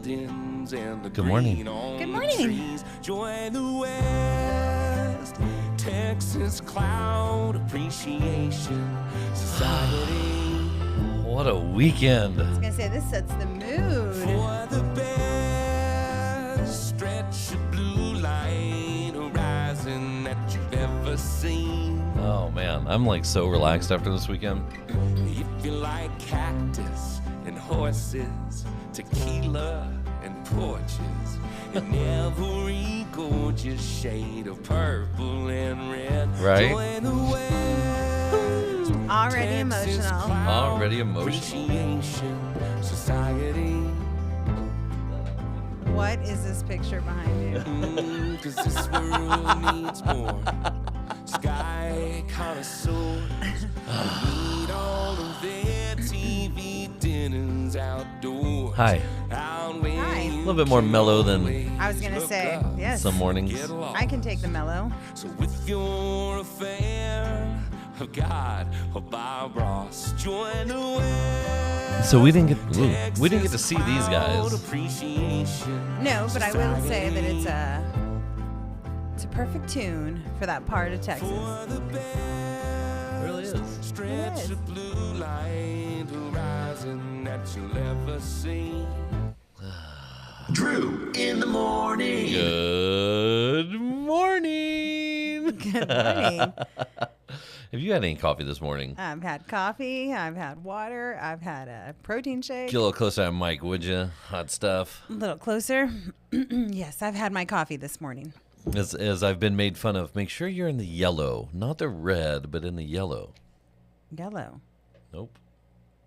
buildings and the Good morning. green on Good the morning. trees. Join the West Texas Cloud Appreciation Society. What a weekend. I was going to say, this sets the mood. For the best stretch of blue line horizon that you've ever seen. Oh, man. I'm like so relaxed after this weekend. If you like cactus and horses, tequila and porches, in every gorgeous shade of purple and red. Right? Join the West Already Texas emotional. Cloud Already emotional. Appreciation Society. What is this picture behind you? 'Cause this world needs more sky connoisseurs. Need all of their TV dinners outdoors. Hi. Hi. A little bit more mellow than I was going to say, yes. some mornings. I can take the mellow. So with your affair of God or Bob Ross, join the West. So we didn't get to see these guys. No, but I will say that it's a perfect tune for that part of Texas. It really is. Stretch of blue line horizon that you'll ever see. Drew in the morning. Good morning. Good morning. Have you had any coffee this morning? I've had coffee. I've had water. I've had a protein shake. Get a little closer to that mic, would you? Hot stuff. A little closer. Yes, I've had my coffee this morning. As I've been made fun of, make sure you're in the yellow, not the red, but in the yellow. Yellow. Nope.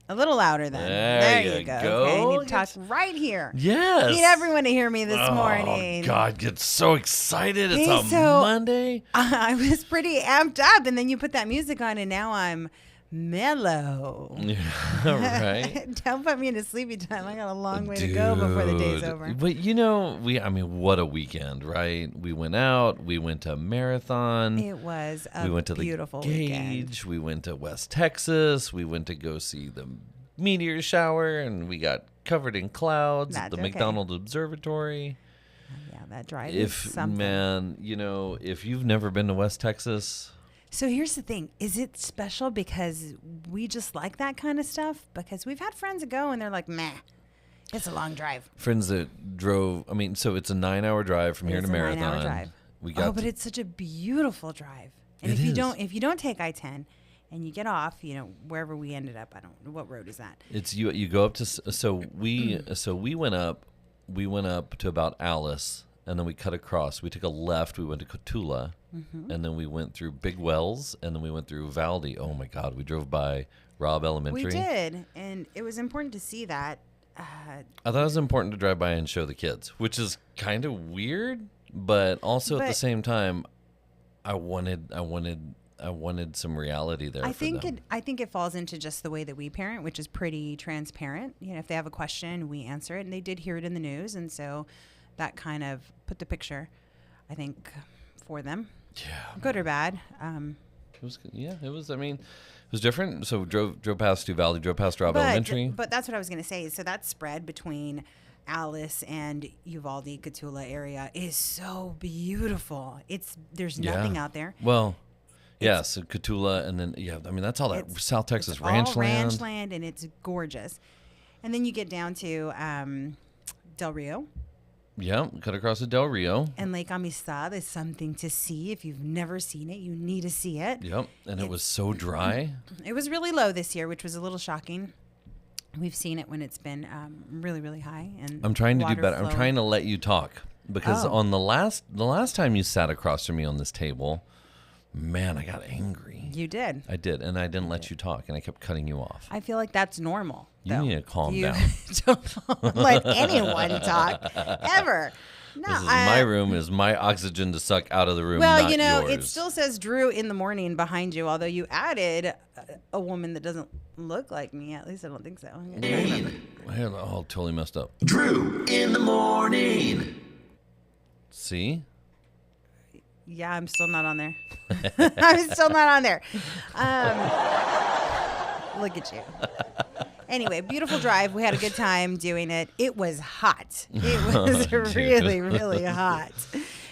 A little louder then. There you you go. go. Okay, I need to talk right here. Yes. Need everyone to hear me this morning. Oh, God, get so excited. It's Okay, a so- Monday. I was pretty amped up, and then you put that music on, and now I'm mellow. Right? Don't put me into sleepy time. I got a long way to go before the day's Dude. over. But what a weekend, right? We went out. We went to a marathon. It was a We went to beautiful the weekend. Gauge. We went to West Texas. We went to go see the meteor shower, and we got covered in clouds at That's the okay. McDonald Observatory. Yeah, that drive is something. Man, if you've never been to West Texas, So here's the thing. Is it special because we just like that kind of stuff? Because we've had friends that go and they're like, meh, it's a long drive. friends that drove, so it's a 9-hour drive from here to It's a Marathon. 9-hour drive. We got But it's such a beautiful drive. And It if you is. don't take I-10 and you get off, wherever we ended up, I don't know what road is that. It's you go up to we went up to about Alice, and then we cut across. We took a left. We went to Cotulla, and then we went through Big Wells, and then we went through Valdy. Oh my God, we drove by Robb Elementary. We did, and it was important to see that. I thought it was important to drive by and show the kids, which is kind of weird, but also at the But- same time, I wanted some reality there. I for think them. I think it falls into just the way that we parent, which is pretty transparent. If they have a question, we answer it, and they did hear it in the news, and so that kind of put the picture, I think, for them. Yeah. Good or bad. It was it was. It was different. So drove past Uvalde, drove past Robb Elementary. But that's what I was going to say. So that spread between Alice and Uvalde, Cotulla area is so beautiful. There's nothing out there. Well, yeah. So Cotulla, and then that's all that South Texas It's ranch all land. ranch land, and it's gorgeous. And then you get down to Del Rio. Yeah, cut across the Del Rio. And Lake Amistad is something to see. If you've never seen it, you need to see it. Yep, and it was so dry. It was really low this year, which was a little shocking. We've seen it when it's been really, really high. And I'm trying to do water better. I'm flow. trying to let you talk because Oh. on the last time you sat across from me on this table, man, I got angry. You did. I did, and I didn't let you talk, and I kept cutting you off. I feel like that's normal. You need to calm down. Don't let anyone talk ever. No, This is my room. Is my oxygen to suck out of the room. Well, not it yours. still says Drew in the morning behind you, although you added a woman that doesn't look like me. At least I don't think so. Oh, totally messed up. Drew in the morning. See? Yeah, I'm still not on there. I'm still not on there. Look at you. Anyway, beautiful drive. We had a good time doing it. It was hot. It was really, really hot.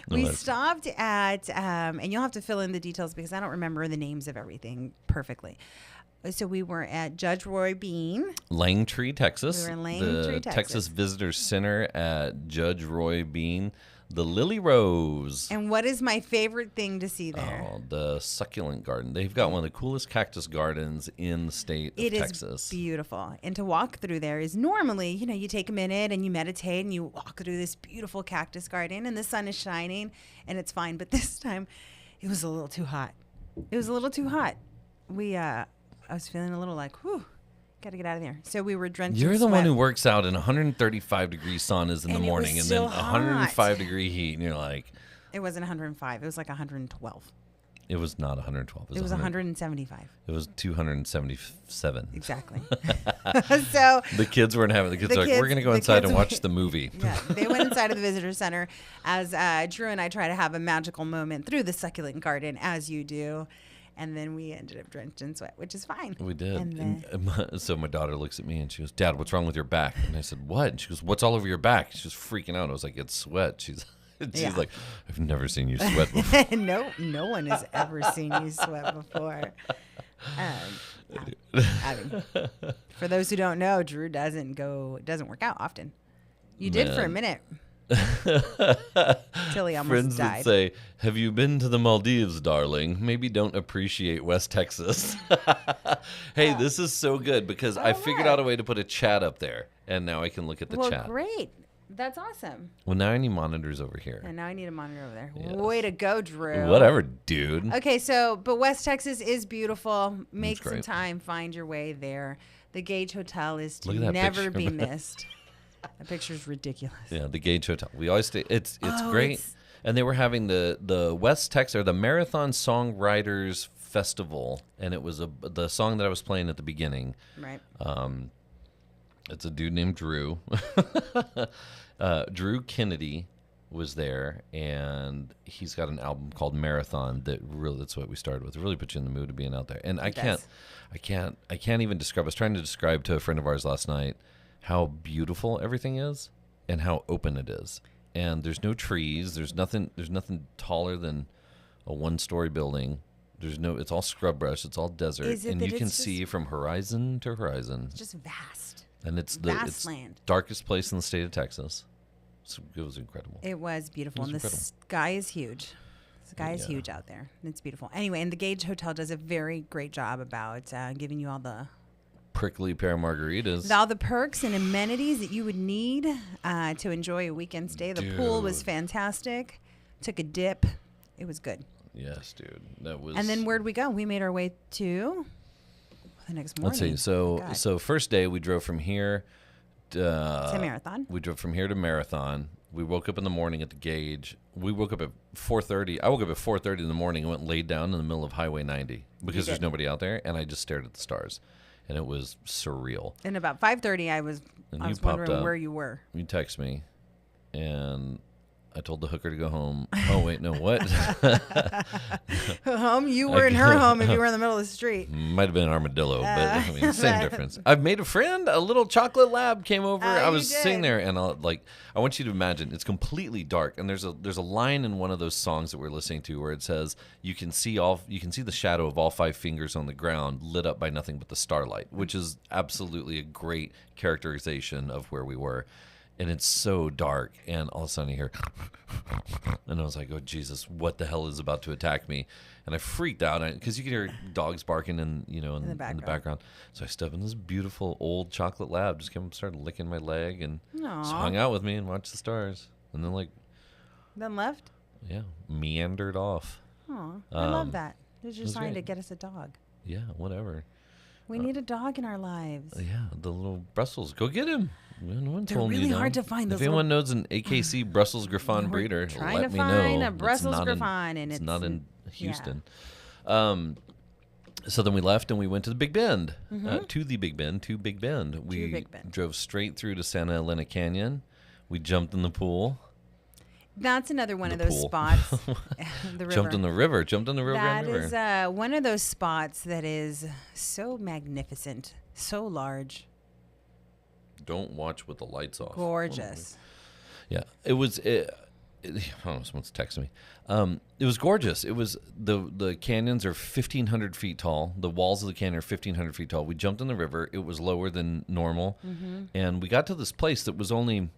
We stopped at, and you'll have to fill in the details because I don't remember the names of everything perfectly. So we were at Judge Roy Bean. Langtree, Texas. We were in Langtree, the Texas. Visitor Center at Judge Roy Bean. The Lily Rose. And what is my favorite thing to see there? Oh, the succulent garden. They've got one of the coolest cactus gardens in the state of Texas. It is beautiful. And to walk through there is normally, you take a minute and you meditate and you walk through this beautiful cactus garden and the sun is shining and it's fine. But this time it was a little too hot. It was a little too hot. I was feeling a little like, whew, got to get out of there. So we were drenched You're in the sweat. one who works out in 135 degree saunas in And the it morning was and so then 105 degree heat. And you're like, It wasn't 105. It was like 112. it was not 112. It was 175. It was 277. Exactly. So The kids weren't having. The kids were like, we're going to go inside and watch the movie. Yeah, they went inside of the visitor center as Drew and I try to have a magical moment through the succulent garden, as you do. And then we ended up drenched in sweat, which is fine. We did. And So my daughter looks at me and she goes, Dad, what's wrong with your back? And I said, what? And she goes, what's all over your back? She was freaking out. I was like, it's sweat. She's Yeah. like, I've never seen you sweat before. No one has ever seen you sweat before. I mean, for those who don't know, Drew doesn't work out often. You did for a minute. Till he almost Friends died. would say, have you been to the Maldives, darling? Maybe don't appreciate West Texas. Hey, this is so good because I figured out a way to put a chat up there, and now I can look at the chat. Great. That's awesome. Well, now I need monitors over here. And now I need a monitor over there. Yes. Way to go, Drew. Whatever, dude. Okay, but West Texas is beautiful. Make some great. time, find your way there. The Gage Hotel is to Look at that never picture. be missed. That picture's ridiculous. Yeah, the Gage Hotel. We always stay. It's great. it's- And they were having the West Texas or the Marathon Songwriters Festival, and it was the song that I was playing at the beginning. Right. It's a dude named Drew. Drew Kennedy was there, and he's got an album called Marathon that's what we started with. It really puts you in the mood of being out there. And I can't even describe. I was trying to describe to a friend of ours last night how beautiful everything is and how open it is. And there's no trees. There's nothing taller than a one-story building. It's all scrub brush. It's all desert, and you can see from horizon to horizon. It's just vast. And it's Vast land. Darkest place in the state of Texas. So it was incredible. It was beautiful. It was And the incredible. sky is huge. The sky is huge out there. It's beautiful. Anyway, and the Gage Hotel does a very great job about giving you all the Prickly pear margaritas. all the perks and amenities that you would need to enjoy a weekend stay. The pool was Dude. fantastic. Took a dip. It was good. Yes, dude. That was. And then where'd we go? We made our way to the next morning. Let's see. So first day we drove from here to Marathon. We drove from here to Marathon. We woke up in the morning at the Gage. We woke up at 4:30. I woke up at 4:30 in the morning and went and laid down in the middle of Highway 90 because there's nobody out there, and I just stared at the stars, and it was surreal. And about 5:30, I was And I you was popped wondering up. where you were. You text me, and I told the hooker to go home. Oh wait, no, what? Home? You were in her home if you were in the middle of the street. Might have been Armadillo, but I mean, same difference. I've made a friend. A little chocolate lab came over. I you was sitting did. there, and I want you to imagine it's completely dark, and there's a line in one of those songs that we're listening to where it says you can see the shadow of all five fingers on the ground lit up by nothing but the starlight, which is absolutely a great characterization of where we were. And it's so dark, and all of a sudden you hear, and I was like, "Oh Jesus, what the hell is about to attack me?" And I freaked out because you can hear dogs barking in the background. So I stepped in this beautiful old chocolate lab, just came up, started licking my leg, and just hung out with me and watched the stars, and then Then left? meandered off. Oh, I love that. There's your was sign to great. get us a dog. Yeah, whatever. We need a dog in our lives. Yeah, the little Brussels. Go get him. No one They're told me, really you know. hard to find, If those anyone knows an AKC Brussels Griffon breeder, trying let to me find know. a Brussels It's not Griffon, and it's it's not in yeah. Houston. So then we left and we went to the Big Bend, to Big Bend. We Big Bend. drove straight through to Santa Elena Canyon. We jumped in the pool. That's another one The of those pool. spots. The river. Jumped in the river. That River. is one of those spots that is so magnificent, so large, don't watch with the lights off. Gorgeous. Yeah, it was. Oh, someone's texting me. It was gorgeous. It was the canyons are 1,500 feet tall. The walls of the canyon are 1,500 feet tall. We jumped in the river. It was lower than normal, and we got to this place that was only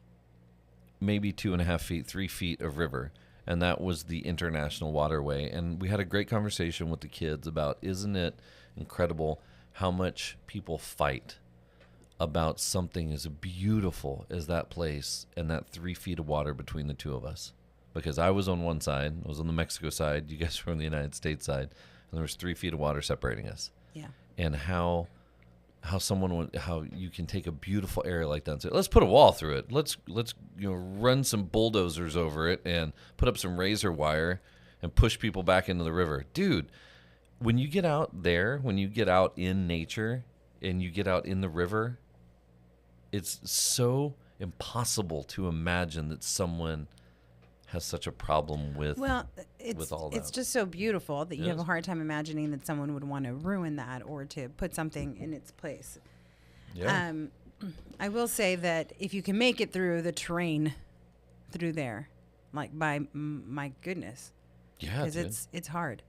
maybe 2.5 feet, 3 feet of river, and that was the international waterway. And we had a great conversation with the kids about, isn't it incredible how much people fight about something as beautiful as that place and that 3 feet of water between the two of us. Because I was on one side, I was on the Mexico side, you guys were on the United States side, and there was 3 feet of water separating us. Yeah. And how you can take a beautiful area like that and say, let's put a wall through it. Let's run some bulldozers over it and put up some razor wire and push people back into the river. Dude, when you get out there, when you get out in nature and you get out in the river, it's so impossible to imagine that someone has such a problem with all that. It's just so beautiful that you have a hard time imagining that someone would want to ruin that or to put something in its place. Yeah. I will say that if you can make it through the terrain through there, like my goodness. Yeah, because it's hard.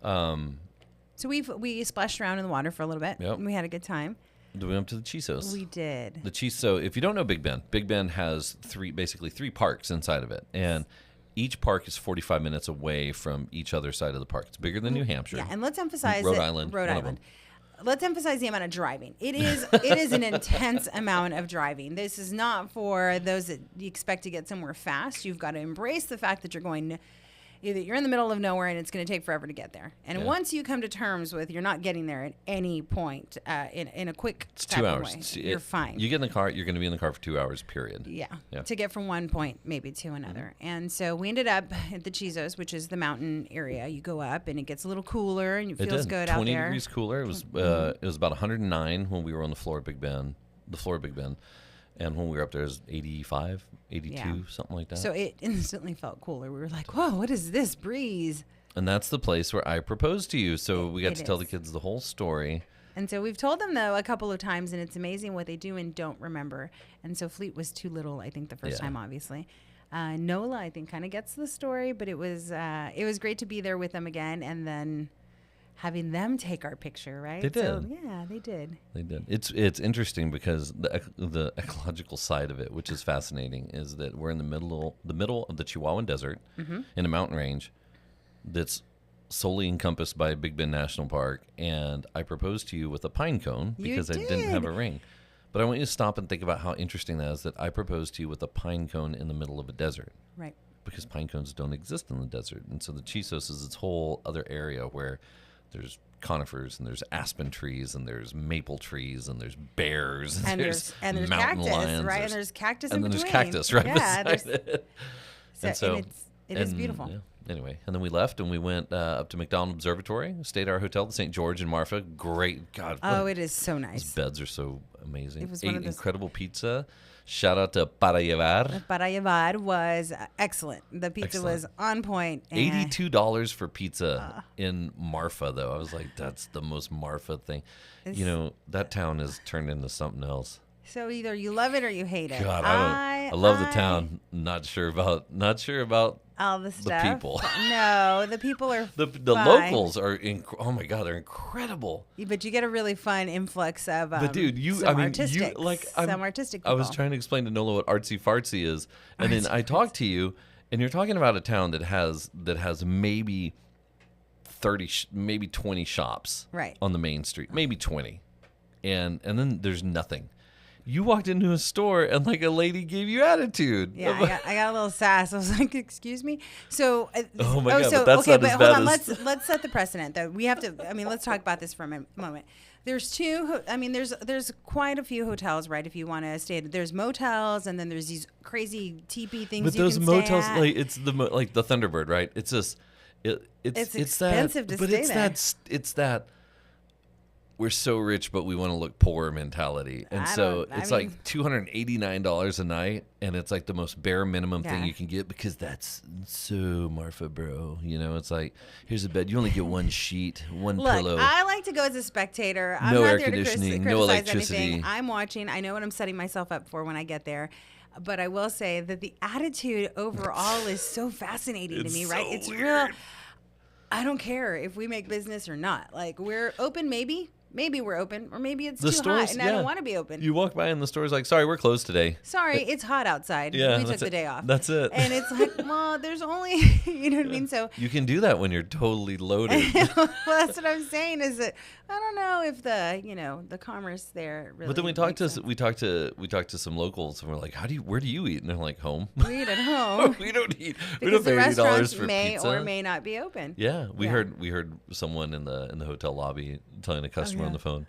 So we splashed around in the water for a little bit. Yep. And we had a good time. We went up to the Chisos. We did. So if you don't know Big Ben has basically three parks inside of it. And each park is 45 minutes away from each other side of the park. It's bigger than New Hampshire. Yeah, and let's emphasize Rhode Island. Let's emphasize the amount of driving. It is an intense amount of driving. This is not for those that you expect to get somewhere fast. You've got to embrace the fact that you're in the middle of nowhere and it's going to take forever to get there. And once you come to terms with you're not getting there at any point in a quick it's 2 hours. way, you're fine. You get in the car, you're going to be in the car for 2 hours, period. Yeah, to get from one point maybe to another. And so we ended up at the Chisos, which is the mountain area. You go up and it gets a little cooler and it feels good out there. 20 degrees cooler. It was about 109 when we were on the floor of Big Ben. And when we were up there, it was 85, 82, something like that. So it instantly felt cooler. We were like, whoa, what is this breeze? And that's the place where I proposed to you. So we got to tell the kids the whole story. And so we've told them, though, a couple of times, and it's amazing what they do and don't remember. And so Fleet was too little, I think, the first time, obviously. Nola, I think, kind of gets the story. But it was great to be there with them again. And then having them take our picture, right? They did. So, yeah, they did. They did. It's interesting because the ecological side of it, which is fascinating, is that we're in the middle of the Chihuahuan Desert in a mountain range that's solely encompassed by Big Bend National Park, and I proposed to you with a pine cone because I didn't have a ring. But I want you to stop and think about how interesting that is that I proposed to you with a pine cone in the middle of a desert. Right. Because pine cones don't exist in the desert. And so the Chisos is this whole other area where there's conifers and there's aspen trees and there's maple trees and there's bears and there's mountain cactus, lions, right? And there's cactus in and then between. there's cactus right beside it. And it is beautiful. Yeah. Anyway, and then we left and we went up to McDonald Observatory, stayed at our hotel, the St. George in Marfa. Great, God! It is so nice. Those beds are so amazing. It was Ate incredible pizza. Shout out to Para Llevar. Para Llevar was excellent. The pizza was on point. $82 for pizza in Marfa, though. I was like, that's the most Marfa thing. That town has turned into something else. So either you love it or you hate it. God, I love the town. Not sure about all the stuff. The people. No, the people are the locals are oh my God, they're incredible. But you get a really fun influx of but dude, some artistic people. I was trying to explain to Nola what artsy fartsy is, and then I talked to you, and you're talking about a town that has maybe 30, maybe 20 shops on the main street, maybe 20, and then there's nothing. You walked into a store and like a lady gave you attitude. Yeah, I got a little sass. I was like, "Excuse me." So, oh my God, but that's not as bad as... Let's set the precedent though. We have to. I mean, let's talk about this for a moment. There's there's quite a few hotels, right? If you want to stay, there's motels, and then there's these crazy teepee things. But those motels, like it's like the Thunderbird, right? It's just it's expensive to stay there. It's that we're so rich, but we want to look poor mentality. And so it's like $289 a night, and it's like the most bare minimum thing you can get because that's so Marfa, bro. You know, it's like, here's a bed. You only get one sheet, one pillow. I like to go as a spectator. I'm no not air there conditioning, to no criticize electricity. anything. I'm watching. I know what I'm setting myself up for when I get there. But I will say that the attitude overall is so fascinating to me, right? So It's weird. real. I don't care if we make business or not. Like, we're open, maybe we're open, or maybe it's too hot and I don't want to be open. You walk by and the store's like, sorry, we're closed today. Sorry, it's hot outside. Yeah, we took the day off. That's it. And it's like, well, there's only, you know what I mean? So You can do that when you're totally loaded. well, that's what I'm saying is that I don't know if the commerce there really. But then we talked to some locals and we're like, where do you eat? And they're like, home. We eat at home. We don't eat. We Because don't the pay $80 restaurants for may pizza. or may not be open. Yeah, we heard someone in the hotel lobby telling a customer on the phone.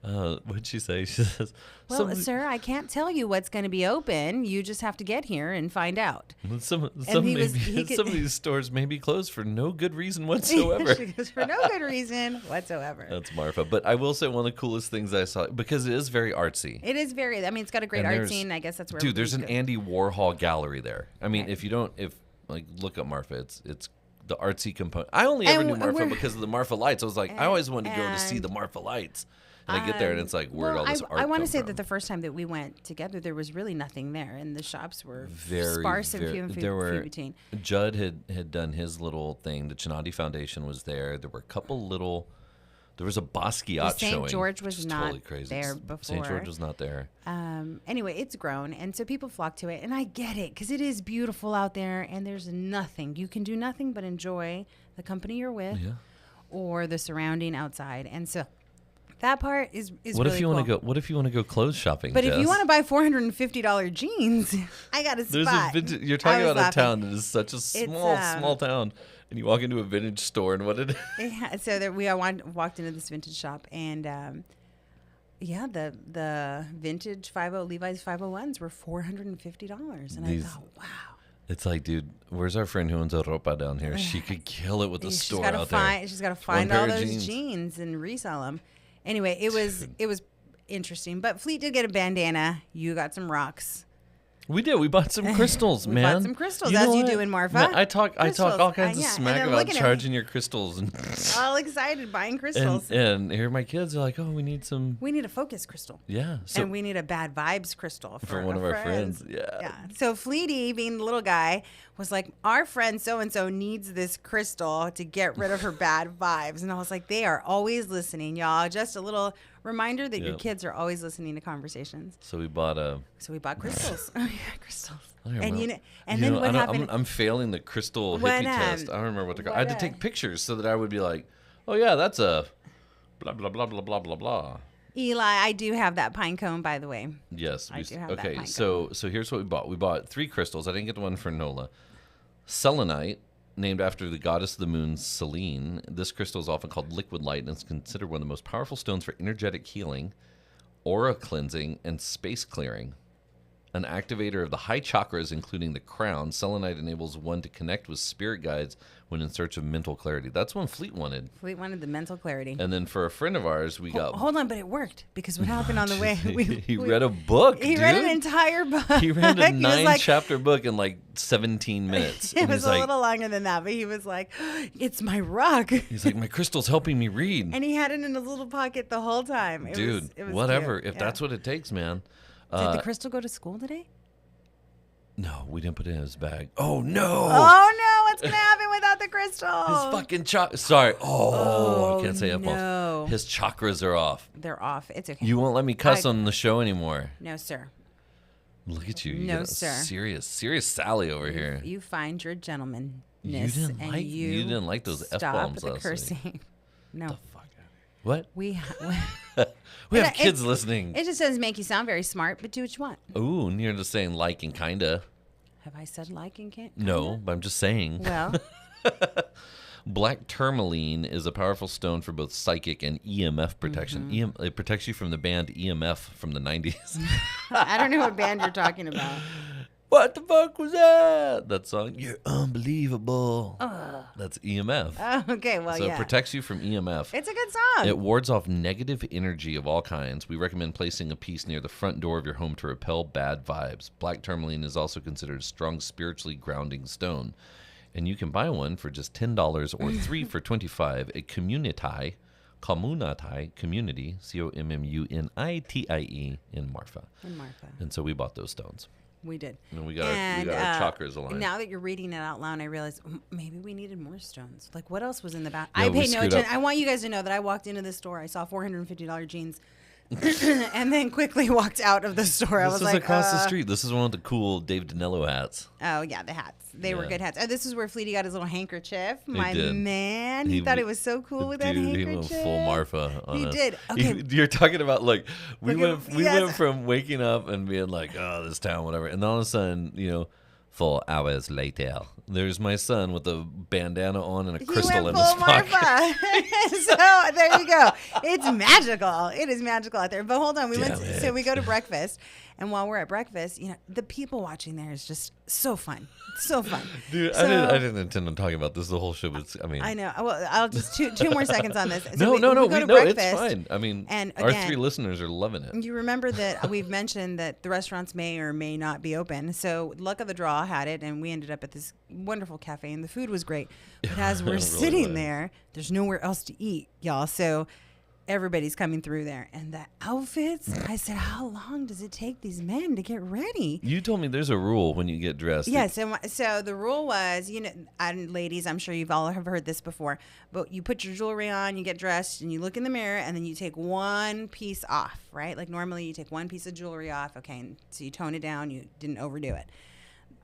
What'd she say? She says, Well, sir, I can't tell you what's going to be open. You just have to get here and find out. some he of these stores may be closed for no good reason whatsoever. She goes, for no good reason whatsoever. That's Marfa. But I will say one of the coolest things I saw, because it is very artsy. It is very. I mean, it's got a great And art there's- scene. I guess that's where. Dude, there's an everybody's Andy Warhol gallery there. I mean, Right. if look up Marfa, it's the artsy component. I only ever And knew Marfa we're- because of the Marfa lights. I was like, I always wanted to go to see and- the Marfa lights. And I get there and it's like, where'd all this art I want come to say from? that the first time that we went together, there was really nothing there, and the shops were Very sparse and few and few between. Judd had done his little thing. The Chinati Foundation was there. There were a couple little. There was a Basquiat St. showing. George was which is not totally crazy. there St. before. George was not there. Anyway, it's grown, and so people flock to it, and I get it because it is beautiful out there, and there's nothing you can do nothing but enjoy the company you're with, or the surrounding outside, and so. That part is What really if you cool. want to go? What if you want to go clothes shopping? But if Jess? you want to buy $450 jeans, I got a There's spot. a vintage, you're I talking was about laughing. a town that is such a small town, and you walk into a vintage store, and what did? Yeah, so there, we walked into this vintage shop, and the vintage Levi's 501s were $450, and I thought, wow. It's like, dude, where's our friend who owns a ropa down here? She could kill it with the store out there. She's got to One find pair all of those jeans and resell them. Anyway, it was interesting. But Fleet did get a bandana. You got some rocks. We did. We bought some crystals, We man. bought some crystals, You know as you what? do in Marfa. Man, I talk Crystals. all kinds of Yeah, and smack then about looking at me. charging your crystals, and All excited buying crystals. and here my kids are like, oh, we need some. We need a focus crystal. Yeah. So And we need a bad vibes crystal for one of our friends. Yeah. Yeah. So Fleety, being the little guy, was like, our friend so-and-so needs this crystal to get rid of her bad vibes. And I was like, they are always listening, y'all. Just a little reminder that your Yep. kids are always listening to conversations. So we bought a. So we bought crystals. Oh, yeah, crystals. I don't And remember. then what happened? I'm failing the crystal When, hippie test. I don't remember what they're called. I what, had to take pictures so that I would be like, oh yeah, that's a blah blah blah blah blah blah blah. Eli, I do have that pine cone, by the way. Yes. I do have that okay. pine So here's what we bought. We bought 3 crystals. I didn't get the one for Nola. Selenite, named after the goddess of the moon, Selene. This crystal is often called liquid light and is considered one of the most powerful stones for energetic healing, aura cleansing, and space clearing. An activator of the high chakras, including the crown, selenite enables one to connect with spirit guides when in search of mental clarity. That's one Fleet wanted. Fleet wanted the mental clarity. And then for a friend of ours, we got... Hold on, but it worked because what happened on the way? he read a book, He dude. read an entire book. He read a He was like- 9-chapter book in like 17 minutes. It And was he's a like, little longer than that, but he was like, "It's my rock," he's like, my crystal's helping me read. and he had it in his little pocket the whole time. Dude, it was whatever. cute. If that's what it takes, man. Did the crystal go to school today? No, we didn't put it in his bag. Oh, no. Oh no! What's gonna happen without the crystal? His fucking Sorry. Oh, I can't say no. impulse. His chakras are off. They're off. It's okay. You won't let me cuss on the show anymore. No, sir. Look at you. You No, got a sir. Serious Sally over here. You find your gentleman. You didn't like those stop F-bombs the last cursing. No, Fuck out of here. What? we We have It- kids it- listening. It just doesn't make you sound very smart, but do what you want. Ooh, and you're just saying like and kinda. Have I said like and can't? No, but I'm just saying. Well, Black tourmaline is a powerful stone for both psychic and EMF protection. Mm-hmm. It protects you from the band EMF from the 90s. I don't know what band you're talking about. What the fuck was that? That song, you're unbelievable. That's EMF. Oh, okay, well, So yeah. it protects you from EMF. It's a good song. It wards off negative energy of all kinds. We recommend placing a piece near the front door of your home to repel bad vibes. Black tourmaline is also considered a strong spiritually grounding stone. And you can buy one for just $10 or 3 for $25 at community, COMMUNITIE in Marfa. In Martha. And so we bought those stones. We did. And we got our chakras aligned. Now that you're reading it out loud, I realized maybe we needed more stones. Like, what else was in the back? Yeah, I we paid no screwed attention. up. I want you guys to know that I walked into the store. I saw $450 jeans. And then quickly walked out of the store. I This was is like, across the street. This is one of the cool Dave Danello hats. Oh, yeah, the hats. They were Yeah. good hats. Oh, this is where Fleety got his little handkerchief. My did. man. He thought it was so cool with that Dude, handkerchief. he went full Marfa on He us. did. Okay. You're talking about, like, we Look at- went yes. from waking up and being like, oh, this town, whatever. And all of a sudden, 4 hours later, there's my son with a bandana on and a crystal in his pocket. Marfa. So there you go. It's magical. It is magical out there. But hold on, so we go to breakfast, and while we're at breakfast, the people watching there is just so fun, so fun. Dude, So, I didn't intend on talking about this the whole show. But I know. Well, I'll just two more seconds on this. So no, we no, go to no, it's breakfast, fine. I mean, and our again, 3 listeners are loving it. You remember that we've mentioned that the restaurants may or may not be open. So luck of the draw had it, and we ended up at this wonderful cafe, and the food was great. But as we're Really sitting was. there, there's nowhere else to eat, y'all. So everybody's coming through there, and the outfits. I said, how long does it take these men to get ready? You told me there's a rule when you get dressed. Yes, and so the rule was, and ladies, I'm sure you've all have heard this before, but you put your jewelry on, you get dressed, and you look in the mirror, and then you take one piece off, right? Like normally you take one piece of jewelry off, okay, and so you tone it down, you didn't overdo it.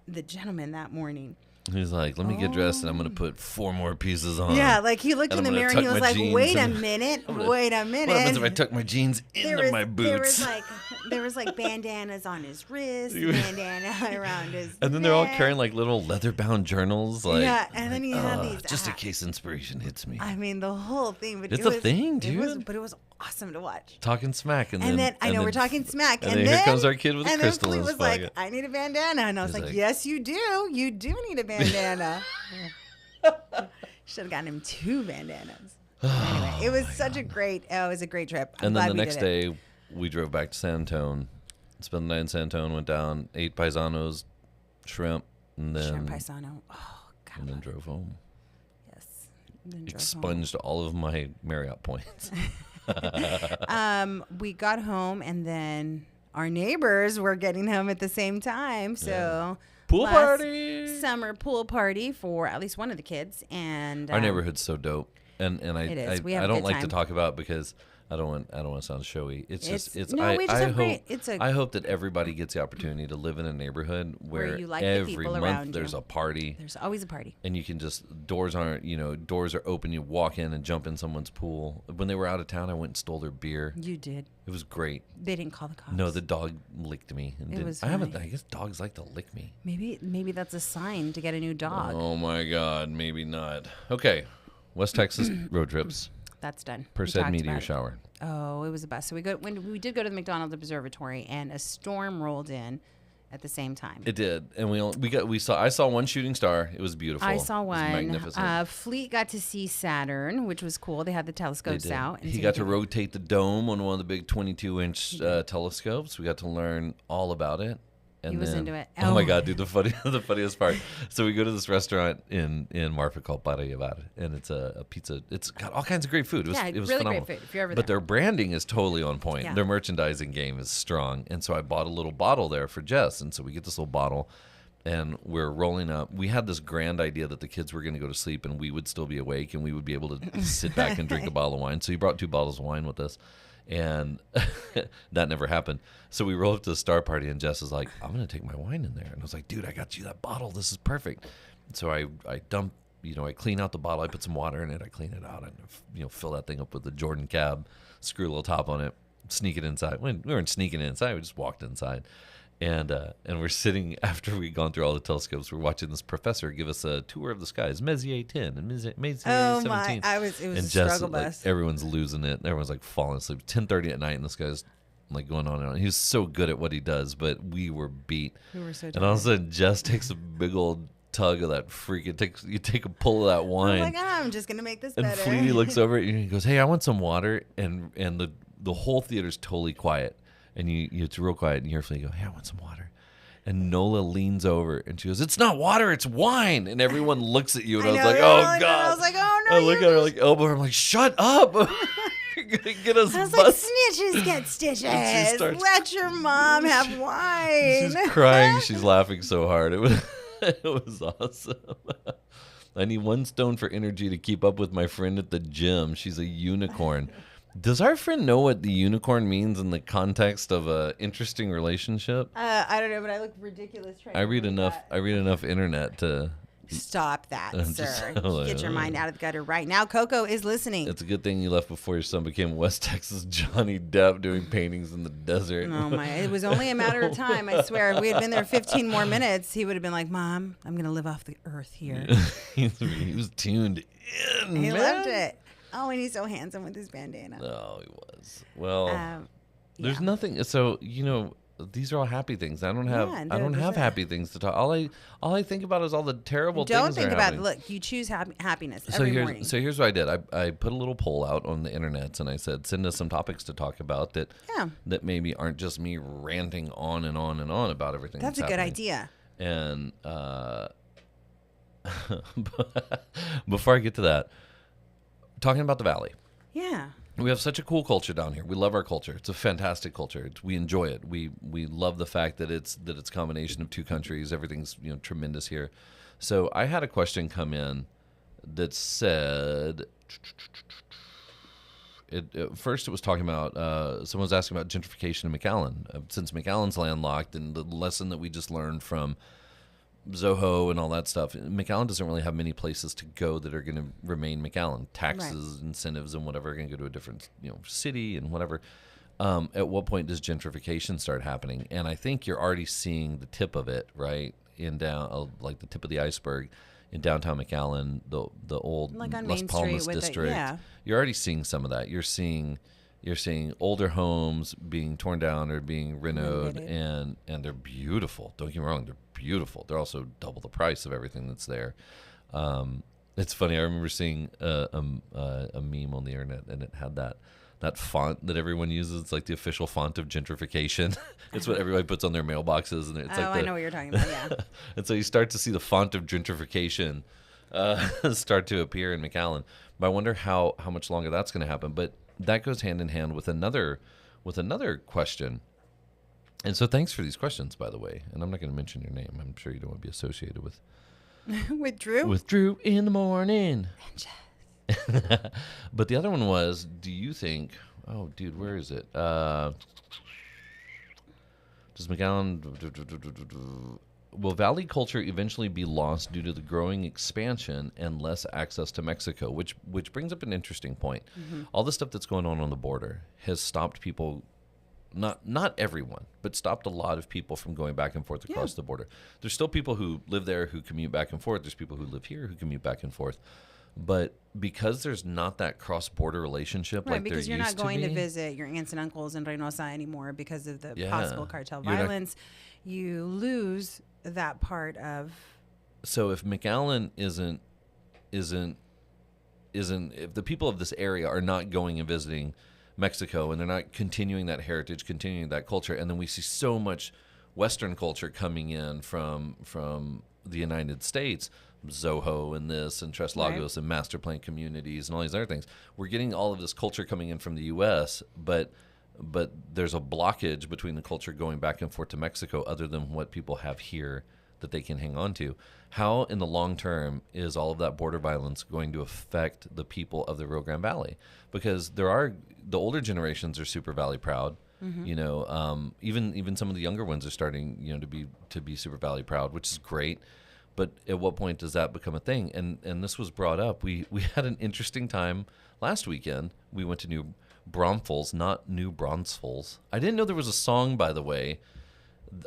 The gentleman that morning, He's like, let me get dressed, and I'm going to put 4 more pieces on. yeah, like he looked And in the I'm gonna mirror and he tuck was my like, jeans wait a and- minute, I'm gonna- wait a minute. What happens if I tuck my jeans into my boots? There was like bandanas on his wrist, bandana around his And then they're all neck. carrying like little leather-bound journals. Like, Yeah, and then he had these just in case inspiration hits me. I mean, the whole thing. But It's it a was, thing, It was, dude. but it was awesome to watch. Talking smack, and And then then I know we're talking smack, and then here comes our kid with a and crystal then in Flea his was like, pocket. "I need a bandana," and I was He's like, like- "Yes, you do. You do need a bandana." Should have gotten him 2 bandanas. Anyway, it was such a great. It was a great trip. I'm And then glad the we next did it. day, we drove back to San Antone, spent the night in San Antone, went down, ate paisanos, shrimp, and then Shrimp paisano. Oh God. and then drove home. Yes. And then drove home. Expunged all of my Marriott points. We got home, and then our neighbors were getting home at the same time. So Pool last party. summer pool party for at least one of the kids, and Our neighborhood's so dope, and It is. We have I a don't good like to time. talk about because I don't want to sound showy. It's no, we just I have hope great- it's a- I hope that everybody gets the opportunity to live in a neighborhood where you like the every people month around there's you. a party. there's always a party. And you can just doors are open. You walk in and jump in someone's pool. When they were out of town, I went and stole their beer. You did. It was great. They didn't call the cops. No, the dog licked me. And It didn't- was I haven't. funny. I guess dogs like to lick me. Maybe that's a sign to get a new dog. Oh my God, maybe not. Okay, West Texas road trips. That's done. Per We said talked meteor about it. shower. Oh, it was the best. So we did go to the McDonald's Observatory, and a storm rolled in at the same time. It did, and I saw one shooting star. It was beautiful. I saw It was one. magnificent. Fleet got to see Saturn, which was cool. They had the They telescopes did. out. and He so got you to could- rotate the dome on one of the big 22-inch telescopes. We got to learn all about it. And He was then- into it. Oh my Oh. God, dude! The funniest part. So we go to this restaurant in Marfa called Parayavar, and it's a pizza. It's got all kinds of great food. It was Yeah, it was really phenomenal. great food, if you're ever But there. their branding is totally on point. Yeah. Their merchandising game is strong, and so I bought a little bottle there for Jess, and so we get this little bottle. And we're rolling up. We had this grand idea that the kids were going to go to sleep and we would still be awake and we would be able to sit back and drink a bottle of wine. So he brought 2 bottles of wine with us. And that never happened. So we roll up to the star party and Jess is like, I'm going to take my wine in there. And I was like, dude, I got you that bottle. This is perfect. So I dump, I clean out the bottle. I put some water in it. I clean it out and, fill that thing up with the Jordan cab, screw a little top on it, sneak it inside. We weren't sneaking it inside. We just walked inside. And we're sitting, after we'd gone through all the telescopes, we're watching this professor give us a tour of the skies, Messier 10 and Messier Oh 17. my! It was And a Jess, struggle like, bus. everyone's losing it. Everyone's like falling asleep. 10:30 at night, and this guy's like going on and on. He was so good at what he does, but we were beat. We were so And all of a sudden, Jess takes a big old tug of that you take a pull of that wine. I'm like, I'm just gonna make this and better. Fleety looks over and he goes, "Hey, I want some water." And the whole theater's totally quiet, and it's real quiet. And you hear Fleety go, "Hey, I want some water." And Nola leans over and she goes, "It's not water, it's wine." And everyone looks at you, and I was like, "Oh God!" I was like, "Oh no!" I look at her like elbow. I'm like, "Shut up." You're gonna get us I was busted. like, "Snitches get stitches. starts- Let your mom have wine." She's crying. She's laughing so hard. It was awesome. I need 1 stone for energy to keep up with my friend at the gym. She's a unicorn. Does our friend know what the unicorn means in the context of a interesting relationship? I don't know, but I look ridiculous trying to read that. I read enough internet to. Stop that, I'm sir. just like, Get your mind out of the gutter right now. Coco is listening. It's a good thing you left before your son became West Texas Johnny Depp doing paintings in the desert. Oh my! It was only a matter of time. I swear. If we had been there 15 more minutes, he would have been like, "Mom, I'm gonna live off the earth here." He was tuned in. He man. loved it. Oh, and he's so handsome with his bandana. No, he was. Well, there's yeah. nothing. So these are all happy things. I don't have. Yeah, I don't have happy things to talk. All I think about is all the terrible things. Don't think that are about happening. it. Look, you choose happiness So every morning. here's what I did. I put a little poll out on the internet, and I said, send us some topics to talk about that maybe aren't just me ranting on and on and on about everything. That's a good idea. And before I get to that, talking about the Valley. Yeah. We have such a cool culture down here. We love our culture. It's a fantastic culture. We enjoy it. We love the fact that it's a combination of 2 countries. Everything's tremendous here. So I had a question come in that said, first it was talking about someone was asking about gentrification in McAllen, since McAllen's landlocked, and the lesson that we just learned from Zoho and all that stuff. McAllen doesn't really have many places to go that are going to remain McAllen. Taxes, incentives, and whatever are going to go to a different city and whatever. At what point does gentrification start happening? And I think you're already seeing the tip of it, right? In down like the tip of the iceberg in downtown McAllen, the old Like on Las Main Palmas Street with district. You're already seeing some of that. You're seeing older homes being torn down or being renovated, and they're beautiful. Don't get me wrong, they're beautiful. They're also double the price of everything that's there. It's funny. I remember seeing a meme on the internet, and it had that font that everyone uses. It's like the official font of gentrification. It's what everybody puts on their mailboxes, and it's I know what you're talking about. Yeah. And so you start to see the font of gentrification start to appear in McAllen. But I wonder how much longer that's going to happen. But that goes hand in hand with another question. And so thanks for these questions, by the way. And I'm not going to mention your name. I'm sure you don't want to be associated with With Drew? With Drew in the morning. But the other one was, do you think, oh, dude, where is it? Does McAllen, will Valley culture eventually be lost due to the growing expansion and less access to Mexico? Which brings up an interesting point. Mm-hmm. All the stuff that's going on the border has stopped people, not everyone, but stopped a lot of people from going back and forth across the border. There's still people who live there who commute back and forth. There's people who live here who commute back and forth. But because there's not that cross-border relationship like there used to be. Because you're not going to visit your aunts and uncles in Reynosa anymore because of the possible cartel violence, you lose that part of. So if McAllen isn't if the people of this area are not going and visiting Mexico, and they're not continuing that heritage, continuing that culture, and then we see so much Western culture coming in from the United States, Zoho and this and Tres Lagos and master plan communities and all these other things. We're getting all of this culture coming in from the U.S., but there's a blockage between the culture going back and forth to Mexico other than what people have here that they can hang on to. How, in the long term, is all of that border violence going to affect the people of the Rio Grande Valley? Because the older generations are super Valley proud. Mm-hmm. Even some of the younger ones are starting, to be super Valley proud, which is great. But at what point does that become a thing? And this was brought up. We had an interesting time last weekend. We went to New Braunfels, not New Braunfels. I didn't know there was a song, by the way,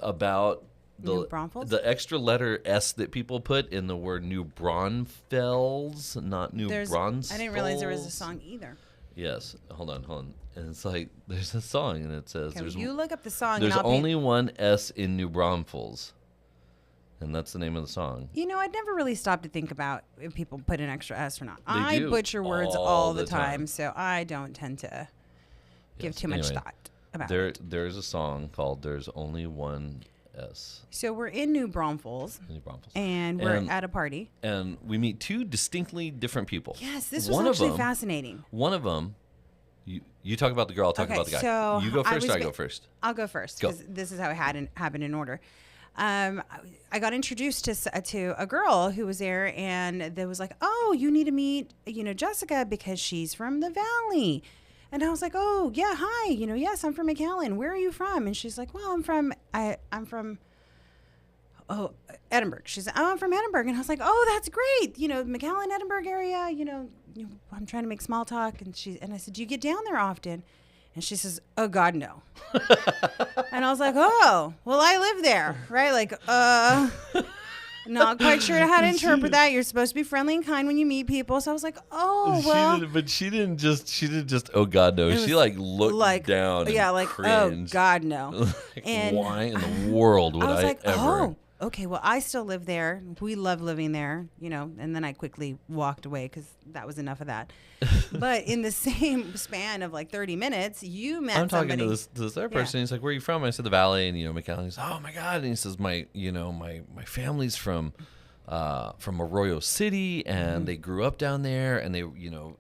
about the extra letter S that people put in the word New Braunfels, not New Braunfels. I didn't realize there was a song either. Yes. Hold on. And it's like there's a song, and it says Okay, you look up the song. there's and I'll only one S in New Braunfels, and that's the name of the song. I'd never really stopped to think about if people put an extra S or not. They I do butcher words all the time, so I don't tend to give Yes, too much anyway, thought about it. There's a song called "There's Only One S" So we're in New Braunfels, in New Braunfels, and we're at a party. and we meet two distinctly different people. Yes, this was One of actually them- fascinating. One of them, you talk about the girl, I'll talk Okay, about the guy. so You go I first, was I go go- first. I'll go first Go. because this is how it happened in order. I got introduced to a girl who was there, and they was like, "Oh, you need to meet, Jessica because she's from the Valley." And I was like, "Oh, yeah, hi. Yes, I'm from McAllen. Where are you from?" And she's like, "Well, I'm from Edinburgh." She's like, "Oh, I'm from Edinburgh." And I was like, "Oh, that's great. McAllen, Edinburgh area. I'm trying to make small talk." And I said, "Do you get down there often?" And she says, "Oh God, no." And I was like, "Oh, well, I live there, right? Like, not quite sure how to interpret that. You're supposed to be friendly and kind when you meet people." So I was like, "Oh, well." She didn't just. Oh God, no. She was looked down. Yeah, and like, cringed. "Oh God, no." Like, And why in the world would I was like, ever? "Oh, okay. Well, I still live there. We love living there, And then I quickly walked away because that was enough of that. But in the same span of like 30 minutes, you met I'm talking somebody. to this other person. He's like, "Where are you from?" I said, "The Valley." And McAllen. He's, "Oh my God!" And he says, "My family's from Arroyo City, and they grew up down there, and they,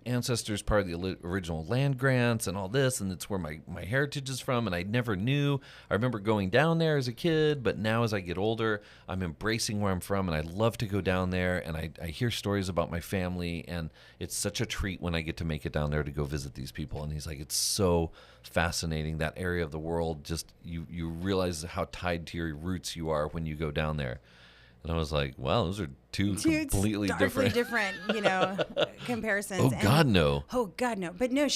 ancestors part of the original land grants and all this, and it's where my heritage is from, and I never knew. I remember going down there as a kid, but now as I get older, I'm embracing where I'm from, and I love to go down there, and I hear stories about my family, and it's such a treat when I get to make it down there to go visit these people." And he's like, "It's so fascinating, that area of the world, just you realize how tied to your roots you are when you go down there." And I was like, wow, those are two completely starkly different comparisons. Oh, God, no. Oh, God, no. But no,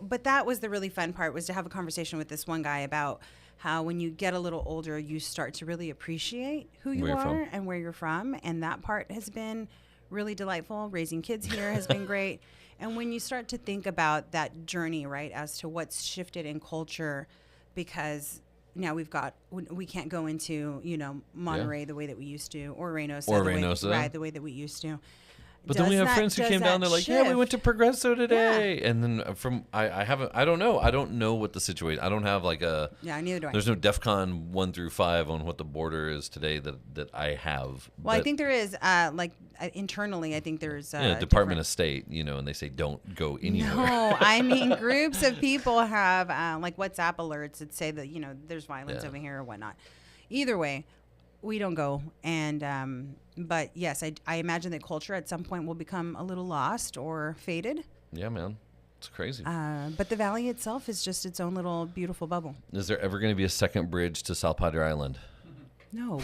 but that was the really fun part, was to have a conversation with this one guy about how when you get a little older, you start to really appreciate who you Where you're are from. and where you're from. And that part has been really delightful. Raising kids here has been great. And when you start to think about that journey, right, as to what's shifted in culture, because now we can't go into, Monterey the way that we used to, or Reynosa. The way that we used to. But then we have friends who came down there like, "Yeah, we went to Progresso today." Yeah. And then I don't know what the situation, I don't have like neither do I. There's no DEFCON 1 through 5 on what the border is today that I have. Well, I think there is, internally, I think there's Department of State, and they say don't go anywhere. No, I mean, groups of people have like WhatsApp alerts that say that, there's violence over here or whatnot. Either way, we don't go. And, but yes, I imagine that culture at some point will become a little lost or faded. Yeah, man. It's crazy. But the valley itself is just its own little beautiful bubble. Is there ever going to be a second bridge to South Padre Island? No.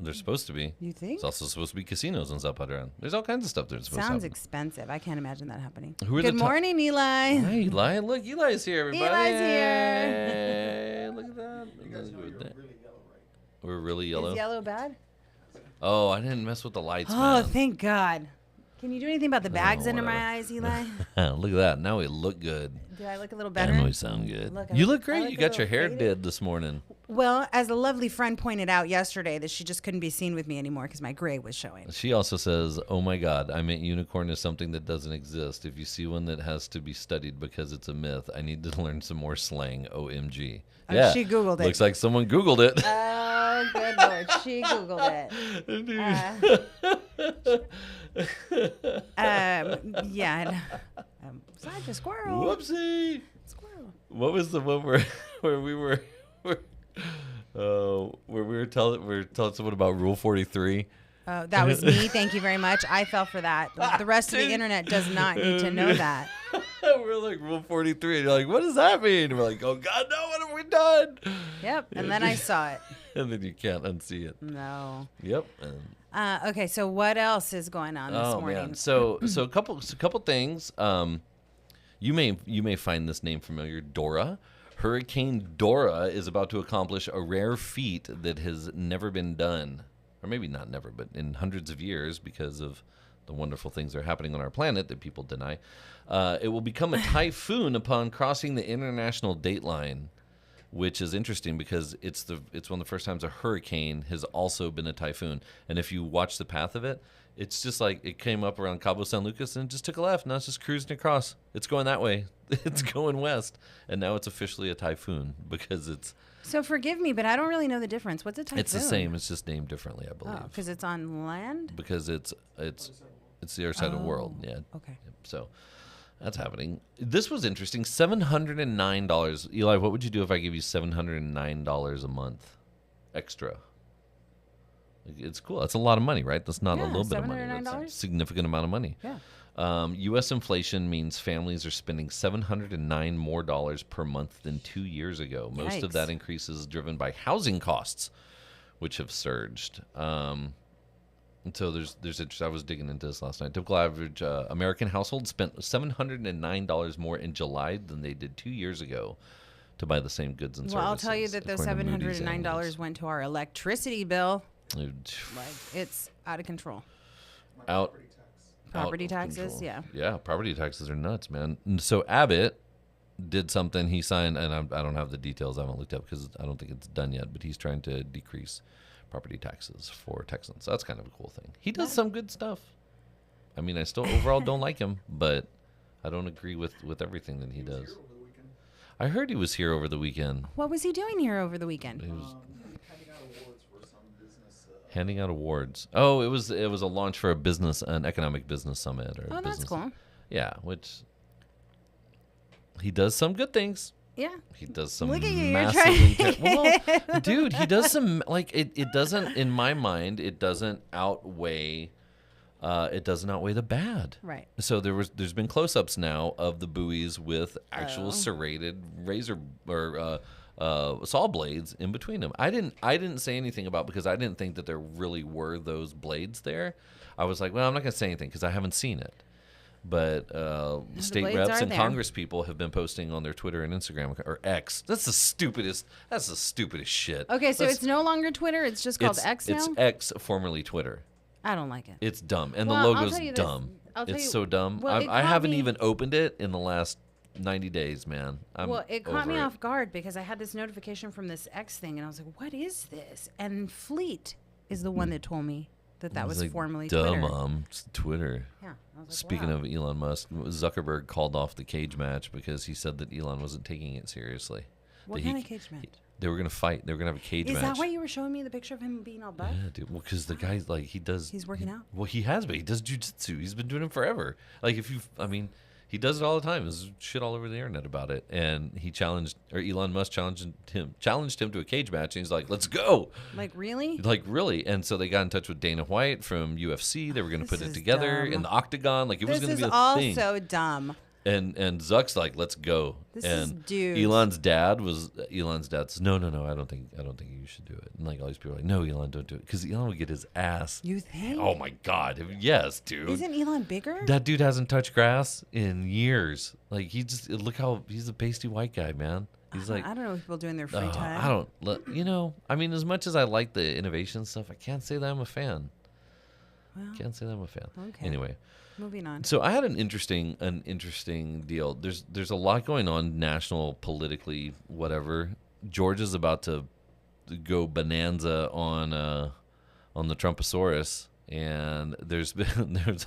There's supposed to be. You think? There's also supposed to be casinos on South Padre Island. There's all kinds of stuff that's supposed to Sounds happen. expensive. I can't imagine that happening. Good morning, Eli. Hi, Eli. Look, Eli's here, everybody. Eli's here. Hey, look at that. We're really yellow. Is yellow bad? Oh, I didn't mess with the lights, Oh, man. thank God. Can you do anything about the bags under whatever. my eyes, Eli? Look at that. Now we look good. Do I look a little better? And we sound good. Look, You I look look great. a You got your little hair faded. did this morning. Well, as a lovely friend pointed out yesterday, that she just couldn't be seen with me anymore because my gray was showing. She also says, "Oh my God, I meant unicorn is something that doesn't exist. If you see one that has to be studied because it's a myth, I need to learn some more slang. OMG." Oh, Yeah, she Googled it. Looks like someone Googled it. Oh, good Lord. She Googled it. Yeah. Such a squirrel. Whoopsie. Squirrel. What was the one where we were telling someone about Rule 43? That was me. Thank you very much. I fell for that. The rest of the internet does not need to know that. We're like, Rule 43. And you're like, what does that mean? And we're like, oh, God, no, what have we done? Yep. And then I saw it. And then you can't unsee it. No. Yep. Okay. So what else is going on this morning? Man. So a couple things. You may find this name familiar. Dora. Hurricane Dora is about to accomplish a rare feat that has never been done. Or maybe not never, but in hundreds of years because of the wonderful things that are happening on our planet that people deny. It will become a typhoon upon crossing the international date line, which is interesting because it's one of the first times a hurricane has also been a typhoon. And if you watch the path of it, it's just like it came up around Cabo San Lucas and it just took a left. Now it's just cruising across. It's going that way. It's going west. And now it's officially a typhoon because it's... So forgive me, but I don't really know the difference. What's a typhoon? It's the same. It's just named differently, I believe. Oh, because it's on land? Because it's the other side of the world. Yeah. Okay. So that's happening. This was interesting. $709. Eli, what would you do if I give you $709 a month extra? It's cool. That's a lot of money, right? That's not a little bit of money. That's a significant amount of money. Yeah. U.S. inflation means families are spending $709 more per month than 2 years ago. Most of that increase is driven by housing costs, which have surged. And so there's I was digging into this last night. Typical average American household spent $709 more in July than they did 2 years ago to buy the same goods and services. Well, I'll tell you that the $709 went to our electricity bill. Like, it's out of control. Property taxes, yeah. Yeah, property taxes are nuts, man. And so Abbott did something. He signed, and I don't have the details. I haven't looked up because I don't think it's done yet, but he's trying to decrease property taxes for Texans. So that's kind of a cool thing. He does some good stuff. I mean, I still overall don't like him, but I don't agree with everything that he does. I heard he was here over the weekend. What was he doing here over the weekend? He was handing out awards. Oh, it was a launch for an economic business summit. Or that's cool. Yeah, which he does some good things. Yeah. He does some Look at you, massive... Well, dude, he does some... Like, it doesn't... In my mind, it doesn't outweigh... It doesn't outweigh the bad. Right. So there's been close-ups now of the buoys with actual serrated razor... or saw blades in between them. I didn't say anything about because I didn't think that there really were those blades there. I was like, well, I'm not going to say anything because I haven't seen it. But state reps and Congress people have been posting on their Twitter and Instagram or X. That's the stupidest shit. Okay, so it's no longer Twitter. It's just called X now? It's X, formerly Twitter. I don't like it. It's dumb. And the logo's dumb. It's so dumb. Well, I haven't even opened it in the last 90 days, man. It caught me off guard because I had this notification from this X thing, and I was like, what is this? And Fleet is the one that told me that was formerly Twitter. It's Twitter. Yeah. I was like, Speaking of Elon Musk, Zuckerberg called off the cage match because he said that Elon wasn't taking it seriously. What kind of cage match? They were going to fight. They were going to have a cage match. Is that why you were showing me the picture of him being all buff? Yeah, dude. Well, because the guy's like, He's working out? Well, he has been. He does jujitsu. He's been doing it forever. Like, he does it all the time. There's shit all over the internet about it. And Elon Musk challenged him to a cage match. And he's like, let's go. Like, really? Like, really. And so they got in touch with Dana White from UFC. They were going to put it together in the octagon. Like, it was going to be a thing. This is all so dumb. And Zuck's like, let's go. Elon's dad says, no, I don't think you should do it. And like all these people are like, no, Elon, don't do it. Because Elon would get his ass. You think? Oh my God. Yes, dude. Isn't Elon bigger? That dude hasn't touched grass in years. Like he's a pasty white guy, man. He's like, I don't know what people do in their free time. I mean, as much as I like the innovation stuff, I can't say that I'm a fan. Okay. Anyway. Moving on. So I had an interesting deal. There's a lot going on national, politically, whatever. Georgia's about to go bonanza on the Trumposaurus, and there's